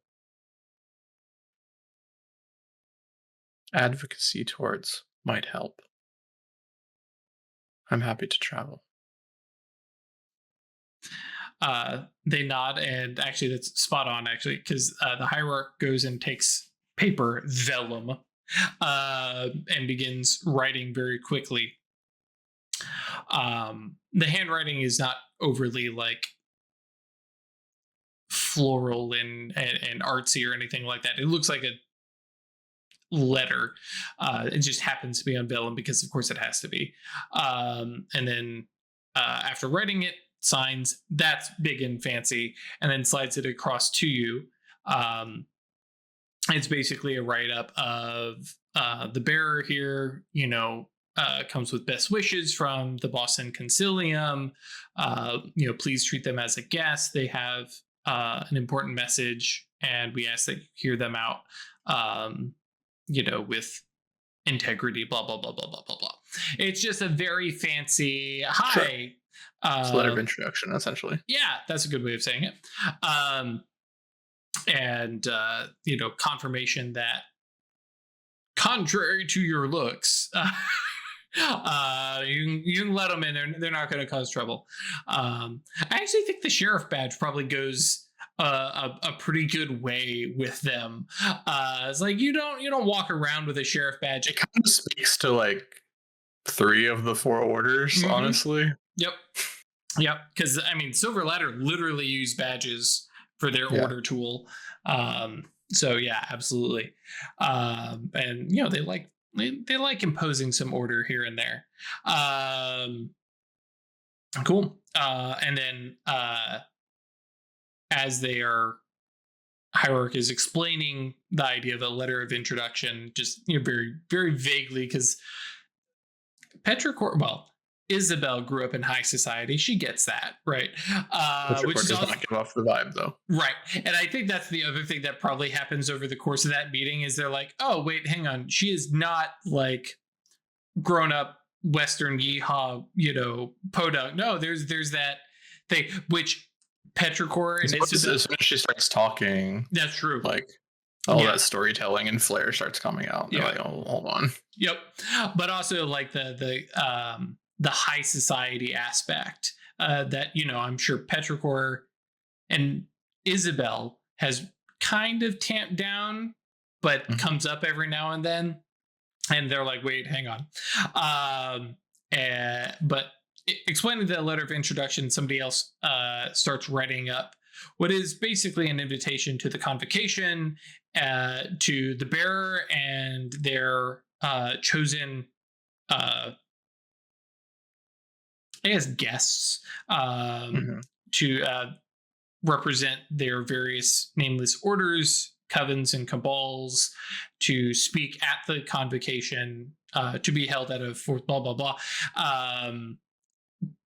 advocacy towards might help, I'm happy to travel. They nod, and actually that's spot on, actually, because the hierarch goes and takes paper, vellum, and begins writing very quickly. The handwriting is not overly like floral and artsy or anything like that. It looks like a letter. It just happens to be on vellum because, of course, it has to be. And then after writing it, signs, that's big and fancy, and then slides it across to you. It's basically a write-up of the bearer here, comes with best wishes from the Boston Concilium. Please treat them as a guest. They have an important message, and we ask that you hear them out, with integrity, blah, blah, blah, blah, blah, blah, blah. It's just a very fancy, hi. Sure. It's a letter of introduction, essentially. Yeah, that's a good way of saying it. Confirmation that contrary to your looks, you can let them in. They're not going to cause trouble. I actually think the sheriff badge probably goes a pretty good way with them. It's like you don't walk around with a sheriff badge. It kind of speaks to like 3 of the 4 orders, honestly. Yep. Because Silver Ladder literally use badges for their order tool. So yeah, absolutely. And they like imposing some order here and there. Cool. And then as they are Hierarch is explaining the idea of a letter of introduction, just very, very vaguely, because Isabel grew up in high society. She gets that, right? Which Petrichor is does also not give off the vibe, though. right. And I think that's the other thing that probably happens over the course of that meeting is they're like, oh, wait, hang on. She is not like grown up Western yeehaw, podunk. No, there's that thing, which Petrichor and Isabel. As soon as she starts talking, That's true. like all that storytelling and flair starts coming out. They're like, oh, hold on. Yep. But also like the high society aspect that, I'm sure Petrichor and Isabel has kind of tamped down, but comes up every now and then. And they're like, wait, hang on. But explaining the letter of introduction, somebody else starts writing up what is basically an invitation to the convocation, to the bearer and their chosen, guests to represent their various nameless orders, covens, and cabals to speak at the convocation to be held at a fourth, blah, blah, blah.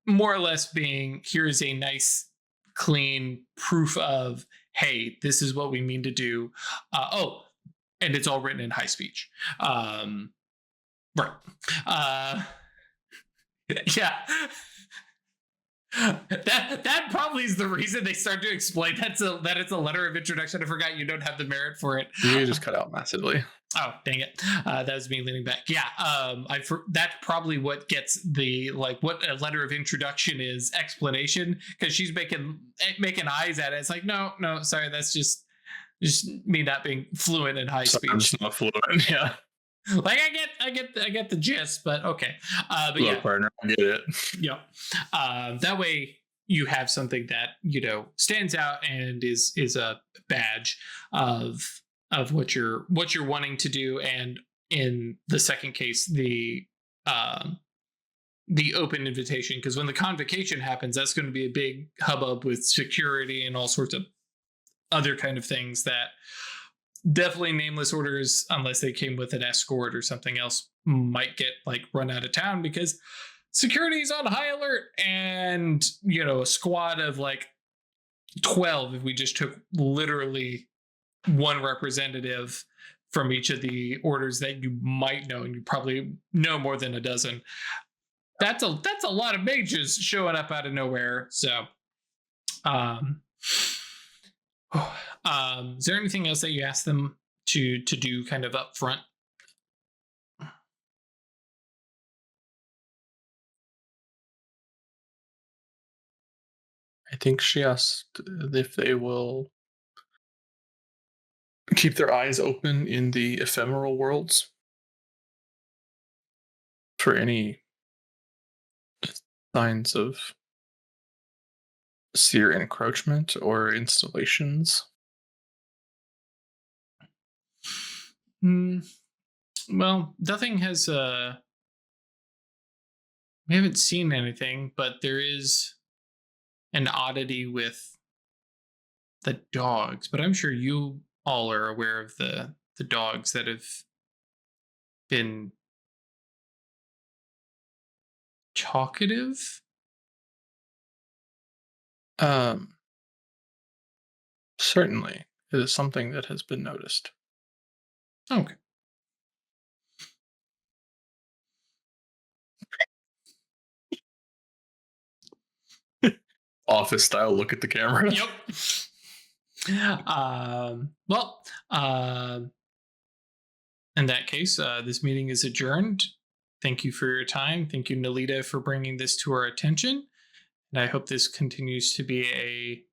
More or less being, here's a nice, clean proof of, hey, this is what we mean to do. And it's all written in high speech. Right. Yeah. That probably is the reason they start to explain that it's a letter of introduction. I forgot you don't have the merit for it. You just cut out massively. Oh, dang it. That was me leaning back. Yeah. That's probably what gets the, like, what a letter of introduction is explanation, because she's making eyes at it. It's like, no, sorry. That's just me not being fluent in high speech. I'm just not fluent. Yeah. Like I get the gist, but okay. But look, partner, I get it. Yeah. That way you have something that stands out and is a badge of what you're wanting to do. And in the second case, the open invitation, because when the convocation happens, that's going to be a big hubbub with security and all sorts of other kind of things that definitely nameless orders, unless they came with an escort or something else, might get like run out of town because security is on high alert. And a squad of like 12, if we just took literally one representative from each of the orders that you might know, and you probably know more than a dozen, that's a lot of mages showing up out of nowhere. So is there anything else that you asked them to do kind of up front? I think she asked if they will keep their eyes open in the ephemeral worlds for any signs of seer encroachment or installations. Well, nothing has we haven't seen anything, but there is an oddity with the dogs. But I'm sure you all are aware of the dogs that have been talkative. Certainly, it is something that has been noticed. Okay. Office style look at the camera. Yep. In that case, this meeting is adjourned. Thank you for your time. Thank you, Nalita, for bringing this to our attention. And I hope this continues to be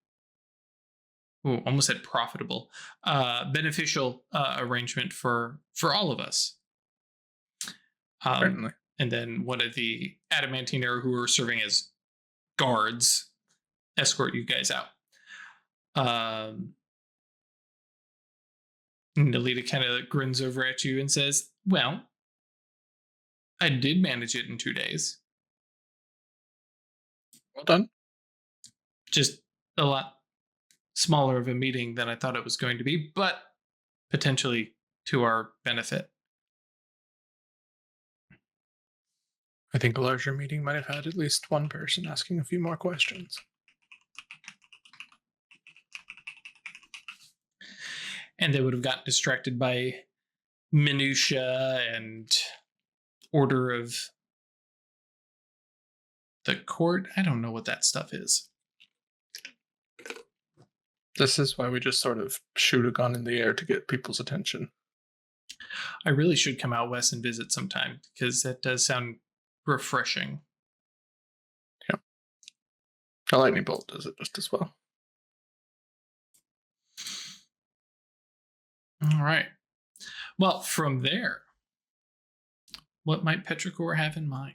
almost said profitable, beneficial arrangement for all of us. Certainly. And then one of the Adamantiner who are serving as guards escort you guys out. Nalita kind of grins over at you and says, well, I did manage it in 2 days. Well done. Just a lot smaller of a meeting than I thought it was going to be, but potentially to our benefit. I think a larger meeting might have had at least one person asking a few more questions. And they would have gotten distracted by minutia and order of the court. I don't know what that stuff is. This is why we just sort of shoot a gun in the air to get people's attention. I really should come out west and visit sometime, because that does sound refreshing. Yeah. A lightning bolt does it just as well. All right. Well, from there, what might Petrichor have in mind?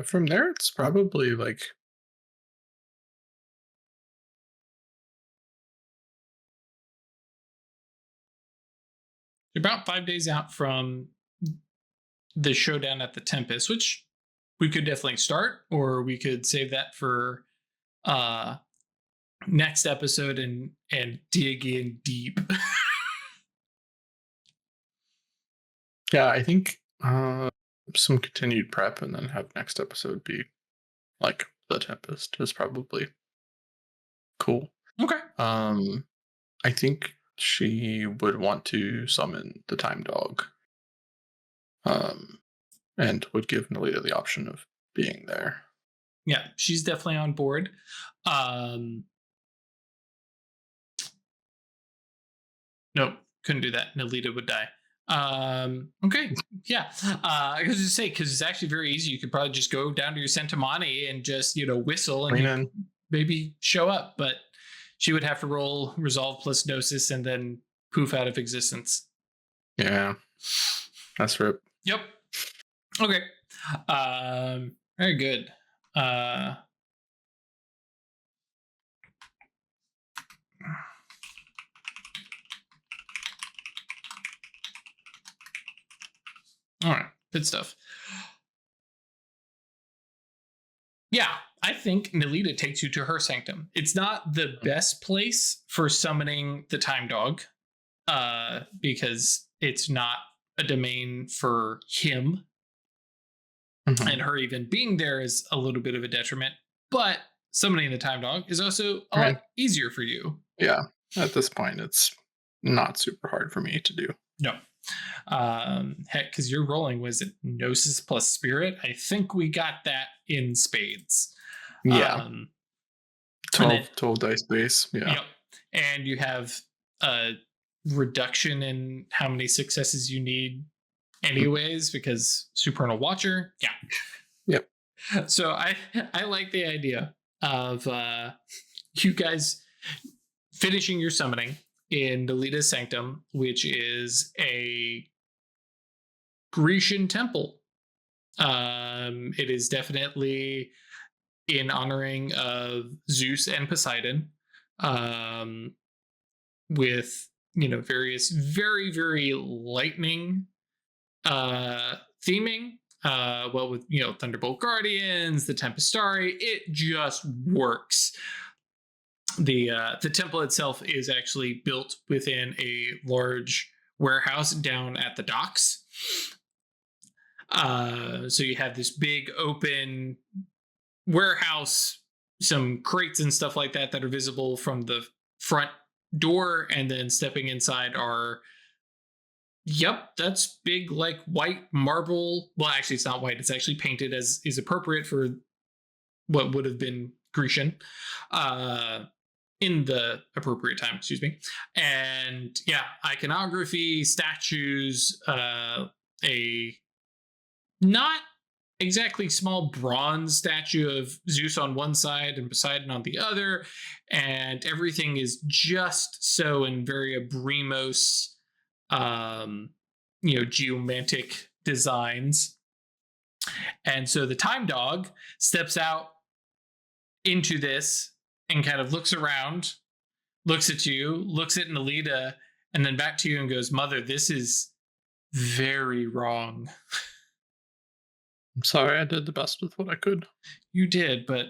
From there, it's probably like You're about 5 days out from the showdown at the Tempest, which we could definitely start, or we could save that for next episode and dig in deep. yeah, I think some continued prep and then have next episode be like the Tempest is probably cool. Okay. I think she would want to summon the Time Dog. And would give Nelita the option of being there. Yeah, she's definitely on board. Nope, couldn't do that. Nelita would die. Okay, yeah. I was just say, because it's actually very easy. You could probably just go down to your Centimani and just whistle and maybe show up, but she would have to roll resolve plus gnosis and then poof out of existence. Yeah, that's rip. Yep. Okay. Very good. All right, good stuff. Yeah, I think Nelita takes you to her sanctum. It's not the best place for summoning the Time Dog, because it's not a domain for him. Mm-hmm. And her even being there is a little bit of a detriment. But summoning the Time Dog is also a lot easier for you. Yeah, at this point, it's not super hard for me to do. No. Heck, because you're rolling, was it Gnosis plus Spirit? I think we got that in spades. Yeah. 12 dice base. Yeah. Yep. And you have a reduction in how many successes you need anyways, because Supernal Watcher. Yeah. Yep. So I like the idea of you guys finishing your summoning in Nelita's Sanctum, which is a Grecian temple. It is definitely in honoring of Zeus and Poseidon, with various very, very lightning theming. Well, with Thunderbolt Guardians, the Tempestari, it just works. The temple itself is actually built within a large warehouse down at the docks. So you have this big open warehouse, some crates and stuff like that are visible from the front door, and then stepping inside are, that's big, like white marble. Well, actually, it's not white. It's actually painted as is appropriate for what would have been Grecian. In the appropriate time, excuse me. And iconography, statues, a not exactly small bronze statue of Zeus on one side and Poseidon on the other, and everything is just so in very Abrimos, geomantic designs. And so the Time Dog steps out into this and kind of looks around, looks at you, looks at Nelita, and then back to you and goes, "Mother, this is very wrong." I'm sorry, I did the best with what I could. You did, but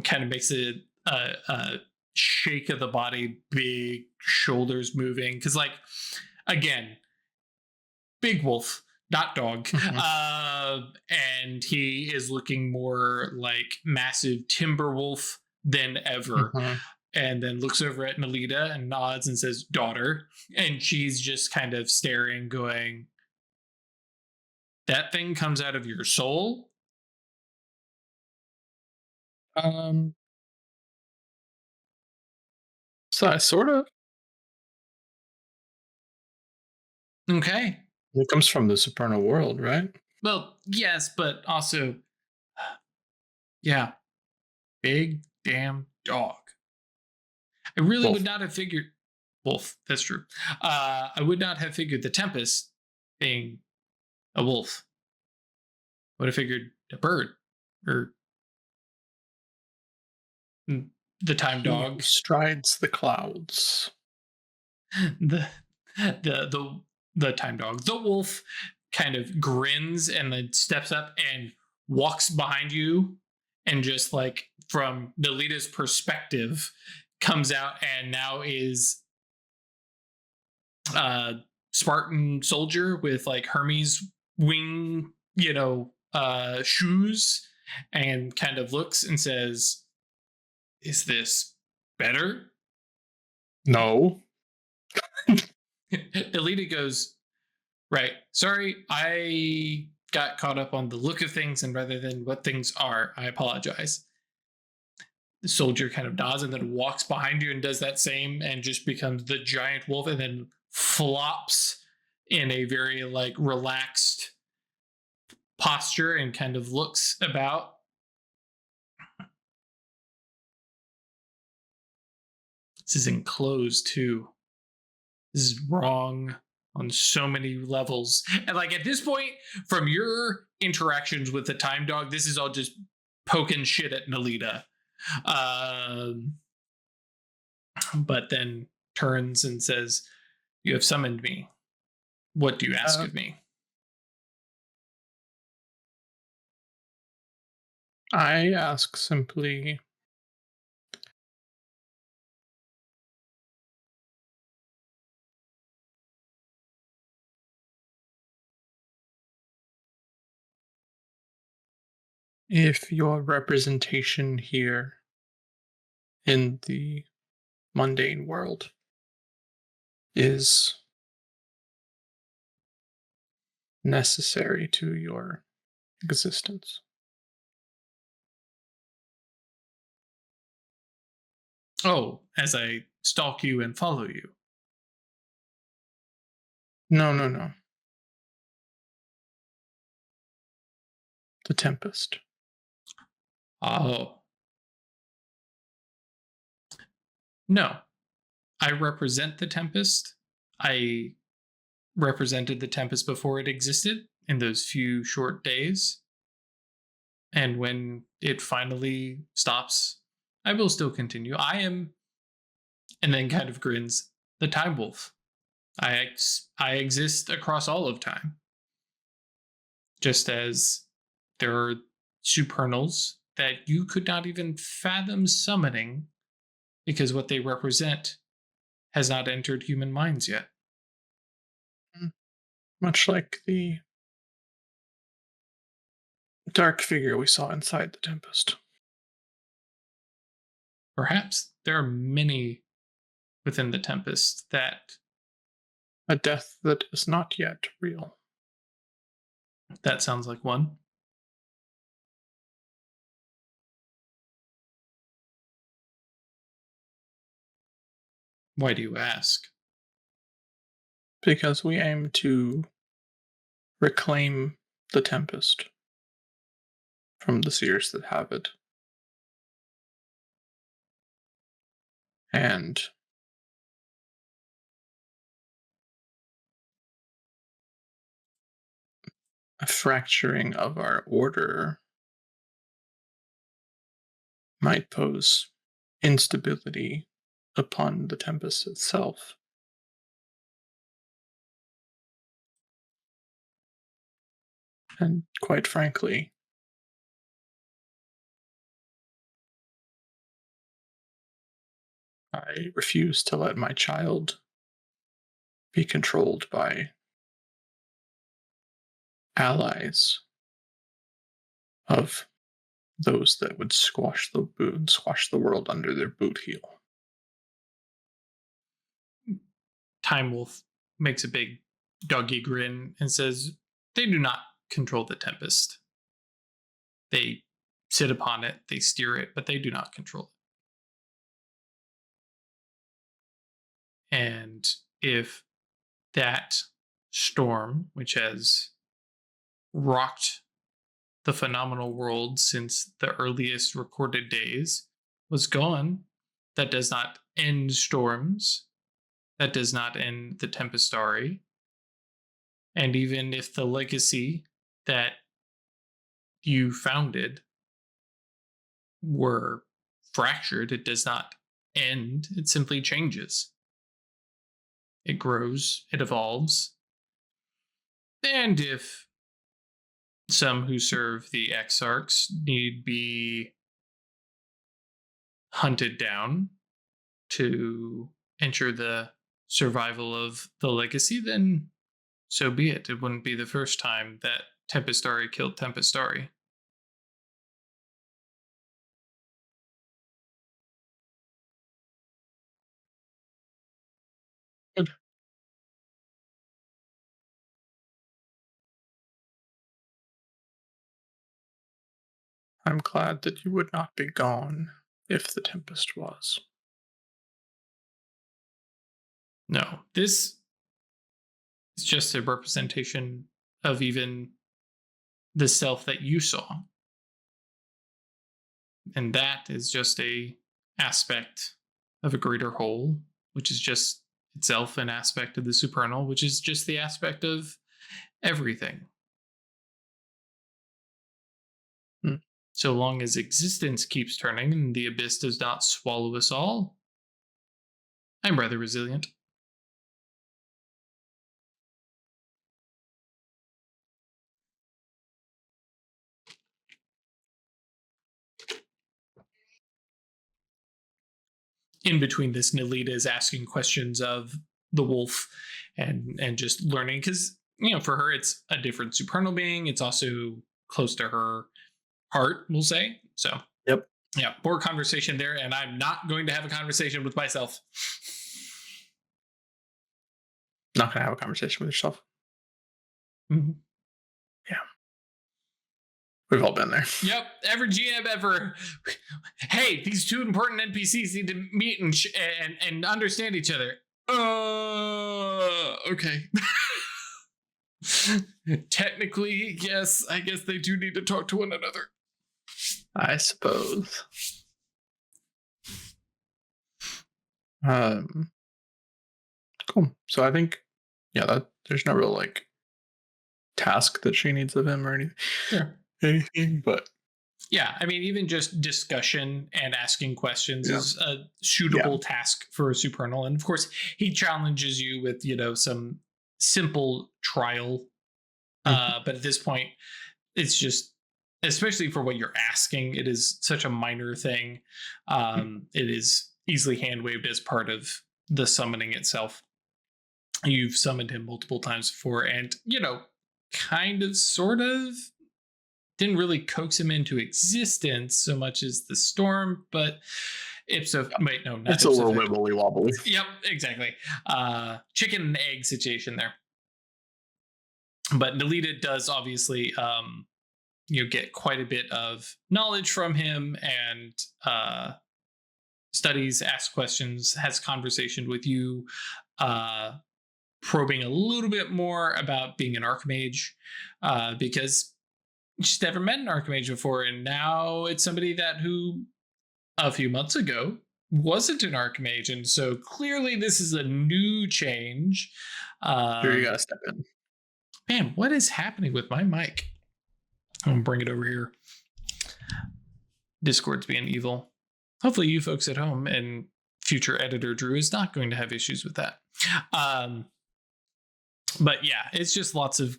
kind of makes it a shake of the body, big shoulders moving. Because, like, again, big wolf, not dog. Mhm. And he is looking more like massive timber wolf than ever. Mhm. And then looks over at Nalita and nods and says, "Daughter." And she's just kind of staring, going, "That thing comes out of your soul?" Um, so I sort of. Okay. It comes from the supernal world, right? Well, yes, but also, yeah, big damn dog. I really would Wolf. not have figured wolf. That's true. I would not have figured the Tempest being a wolf. Would have figured a bird or the time He who dog. strides the clouds. the the time dog. The wolf kind of grins and then steps up and walks behind you, and just like from Nalita's perspective, comes out and now is uh Spartan soldier with like Hermes wing, shoes, and kind of looks and says, "Is this better?" No. Elita goes, "Right. Sorry, I got caught up on the look of things and rather than what things are. I apologize." The soldier kind of nods and then walks behind you and does that same and just becomes the giant wolf and then flops in a very like relaxed posture and kind of looks about. This is enclosed too. This is wrong on so many levels. And like at this point, from your interactions with the time dog, this is all just poking shit at Nalita. Um, but then turns and says, "You have summoned me. What do you ask Uh, of me?" I ask simply if your representation here in the mundane world is necessary to your existence. "Oh, as I stalk you and follow you." No, no, no. The Tempest. "Oh, no. I represent the Tempest. I represented the Tempest before it existed in those few short days. And when it finally stops, I will still continue. I am," and then kind of grins, "the Time Wolf. I exist across all of time. Just as there are supernals that you could not even fathom summoning because what they represent has not entered human minds yet." Mm. Much like the dark figure we saw inside the Tempest. Perhaps there are many within the Tempest that A death that is not yet real. sounds like one. Why do you ask? Because we aim to reclaim the Tempest from the seers that have it. And a fracturing of our order might pose instability upon the Tempest itself. And quite frankly, I refuse to let my child be controlled by allies of those that would squash the world under their boot heel. Time Wolf makes a big doggy grin and says, "They do not control the Tempest. They sit upon it, they steer it, but they do not control it. And if that storm, which has rocked the phenomenal world since the earliest recorded days, was gone, that does not end storms, that does not end the Tempestari. And even if the legacy that you founded were fractured, it does not end, it simply changes. It grows, it evolves. And if some who serve the Exarchs need be hunted down to ensure the survival of the legacy, then so be it. It wouldn't be the first time that Tempestari killed Tempestari. Good. I'm glad that you would not be gone if the Tempest was. No, this is just a representation of even the self that you saw. And that is just a aspect of a greater whole, which is just itself an aspect of the supernal, which is just the aspect of everything. So long as existence keeps turning and the abyss does not swallow us all, I'm rather resilient. In between this, Nalita is asking questions of the wolf and just learning, because for her it's a different supernal being. It's also close to her heart, we'll say. So Yep. Yeah, more conversation there, and I'm not going to have a conversation with myself. Not gonna have a conversation with yourself. Mm-hmm. Yeah. We've all been there. Yep, every GM ever. Hey, these two important NPCs need to meet and understand each other. Okay. Technically, yes, I guess they do need to talk to one another. I suppose. Cool. So I think, that there's no real task that she needs of him or anything. Sure. Anything, but yeah, I mean, even just discussion and asking questions is a suitable task for a supernal. And of course, he challenges you with, some simple trial. But at this point, it's just, especially for what you're asking, it is such a minor thing. It is easily hand waved as part of the summoning itself. You've summoned him multiple times before, and, kind of, sort of, didn't really coax him into existence so much as the storm, but it's a little wibbly wobbly. Yep, exactly. Chicken and egg situation there. But Nalita does obviously get quite a bit of knowledge from him, and studies, asks questions, has conversation with you, probing a little bit more about being an archmage, because she's never met an archmage before, and now it's somebody who a few months ago wasn't an archmage, and so clearly this is a new change. Here, you gotta step in. Man, what is happening with my mic? I'm gonna bring it over here. Discord's being evil. Hopefully you folks at home and future editor Drew is not going to have issues with that. But yeah, it's just lots of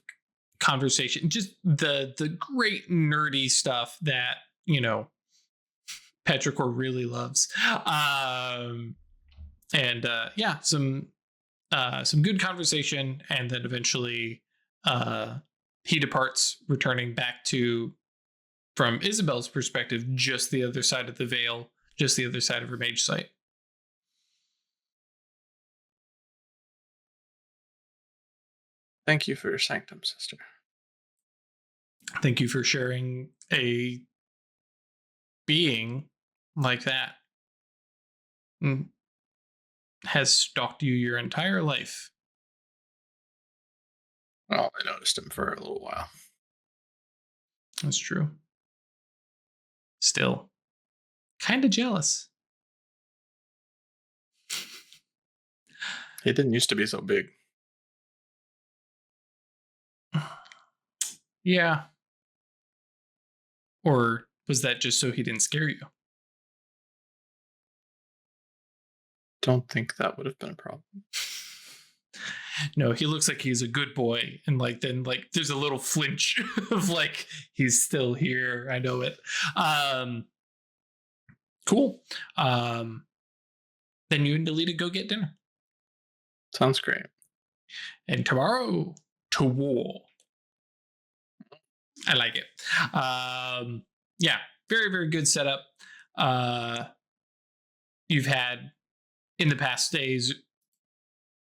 conversation, just the great nerdy stuff that, Petrichor really loves. Yeah, some good conversation, and then eventually he departs, returning back to, from Isabel's perspective, just the other side of the veil, just the other side of her mage site. Thank you for your sanctum, sister. Thank you for sharing a being like that. Has stalked you your entire life. Well, I noticed him for a little while. That's true. Still, kind of jealous. He didn't used to be so big. Yeah. Or was that just so he didn't scare you? Don't think that would have been a problem. No, he looks like he's a good boy, and then there's a little flinch of he's still here. I know it. Cool. Then you and Delita go get dinner. Sounds great. And tomorrow to war. I like it. Yeah, very, very good setup. You've had in the past days,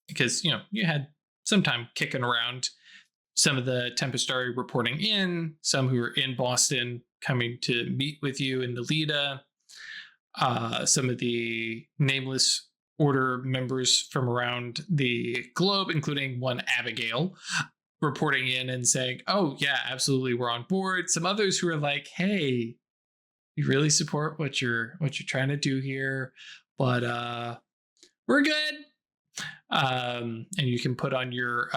because you had some time kicking around, some of the Tempestari reporting in, some who were in Boston coming to meet with you and Delita, some of the Nameless Order members from around the globe, including one Abigail, reporting in and saying, oh yeah, absolutely, we're on board. Some others who are like, hey, we really support what you're trying to do here, but we're good. And you can put on your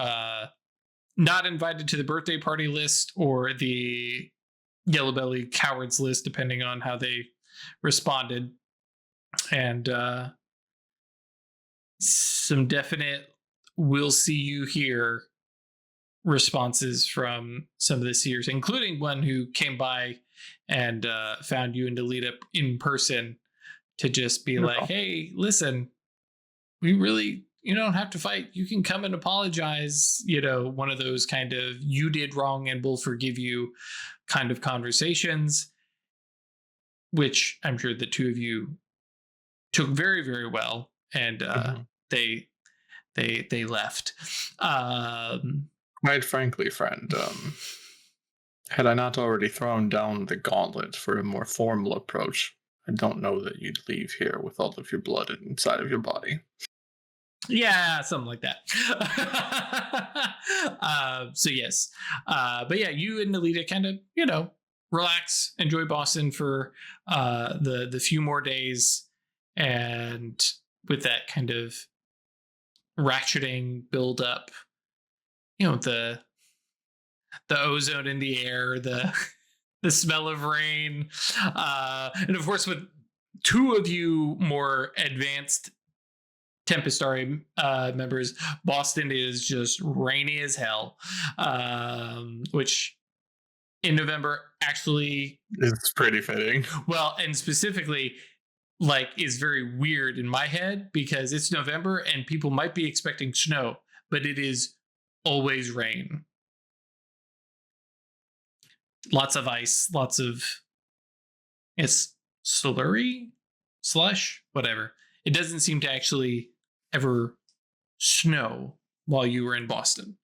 not invited to the birthday party list or the Yellow Belly cowards list, depending on how they responded. And some definite "we'll see you here" responses from some of the seers, including one who came by and found you and Delita in person to just be like, hey, listen, we really, you don't have to fight. You can come and apologize. One of those kind of you did wrong and we'll forgive you kind of conversations, which I'm sure the two of you took very, very well. And they left. Quite frankly, friend, had I not already thrown down the gauntlet for a more formal approach, I don't know that you'd leave here with all of your blood inside of your body. Yeah, something like that. So yes. But yeah, you and Nelita kind of, relax, enjoy Boston for the few more days. And with that kind of ratcheting build up, the ozone in the air, the smell of rain, and of course with two of you more advanced Tempestari members, Boston is just rainy as hell, which in November actually it's pretty fitting. Well, and specifically is very weird in my head because it's November and people might be expecting snow, but it is always rain. Lots of ice, lots of slurry, slush, whatever. It doesn't seem to actually ever snow while you were in Boston.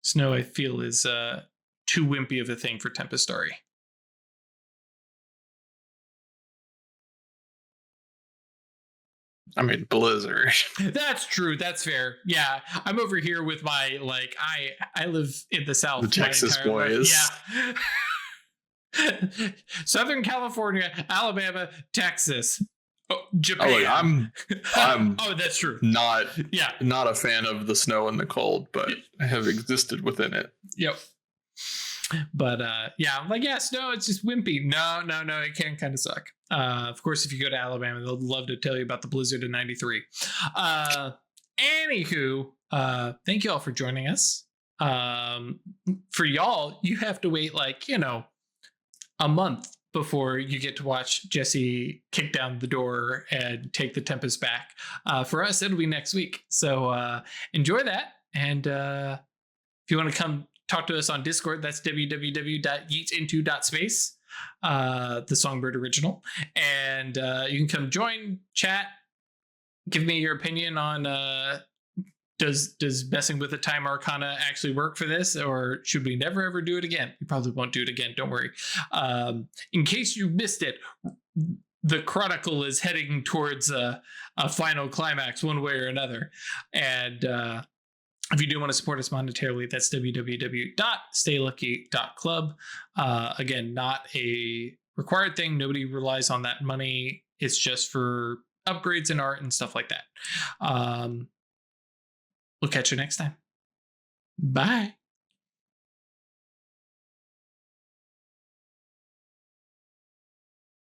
Snow, I feel, is too wimpy of a thing for Tempestari. I mean, blizzard. That's true. That's fair. Yeah, I'm over here with my I live in the South. The Texas boys. Yeah. Southern California, Alabama, Texas, Japan. Oh, look, I'm. Oh, that's true. Not a fan of the snow and the cold, but I have existed within it. Yep. But I'm like, snow, it's just wimpy. No, it can kind of suck. Of course, if you go to Alabama, they'll love to tell you about the blizzard in '93. Anywho, thank you all for joining us. For y'all, you have to wait like, a month before you get to watch Jesse kick down the door and take the Tempest back. For us, it'll be next week. So enjoy that. And if you want to come talk to us on Discord, that's www.yeetsinto.space, the Songbird original. And you can come join, chat, give me your opinion on does messing with the time arcana actually work for this, or should we never ever do it again? We probably won't do it again, don't worry. In case you missed it, the Chronicle is heading towards a final climax one way or another. And if you do want to support us monetarily, that's www.staylucky.club. Again, not a required thing. Nobody relies on that money. It's just for upgrades in art and stuff like that. We'll catch you next time. Bye.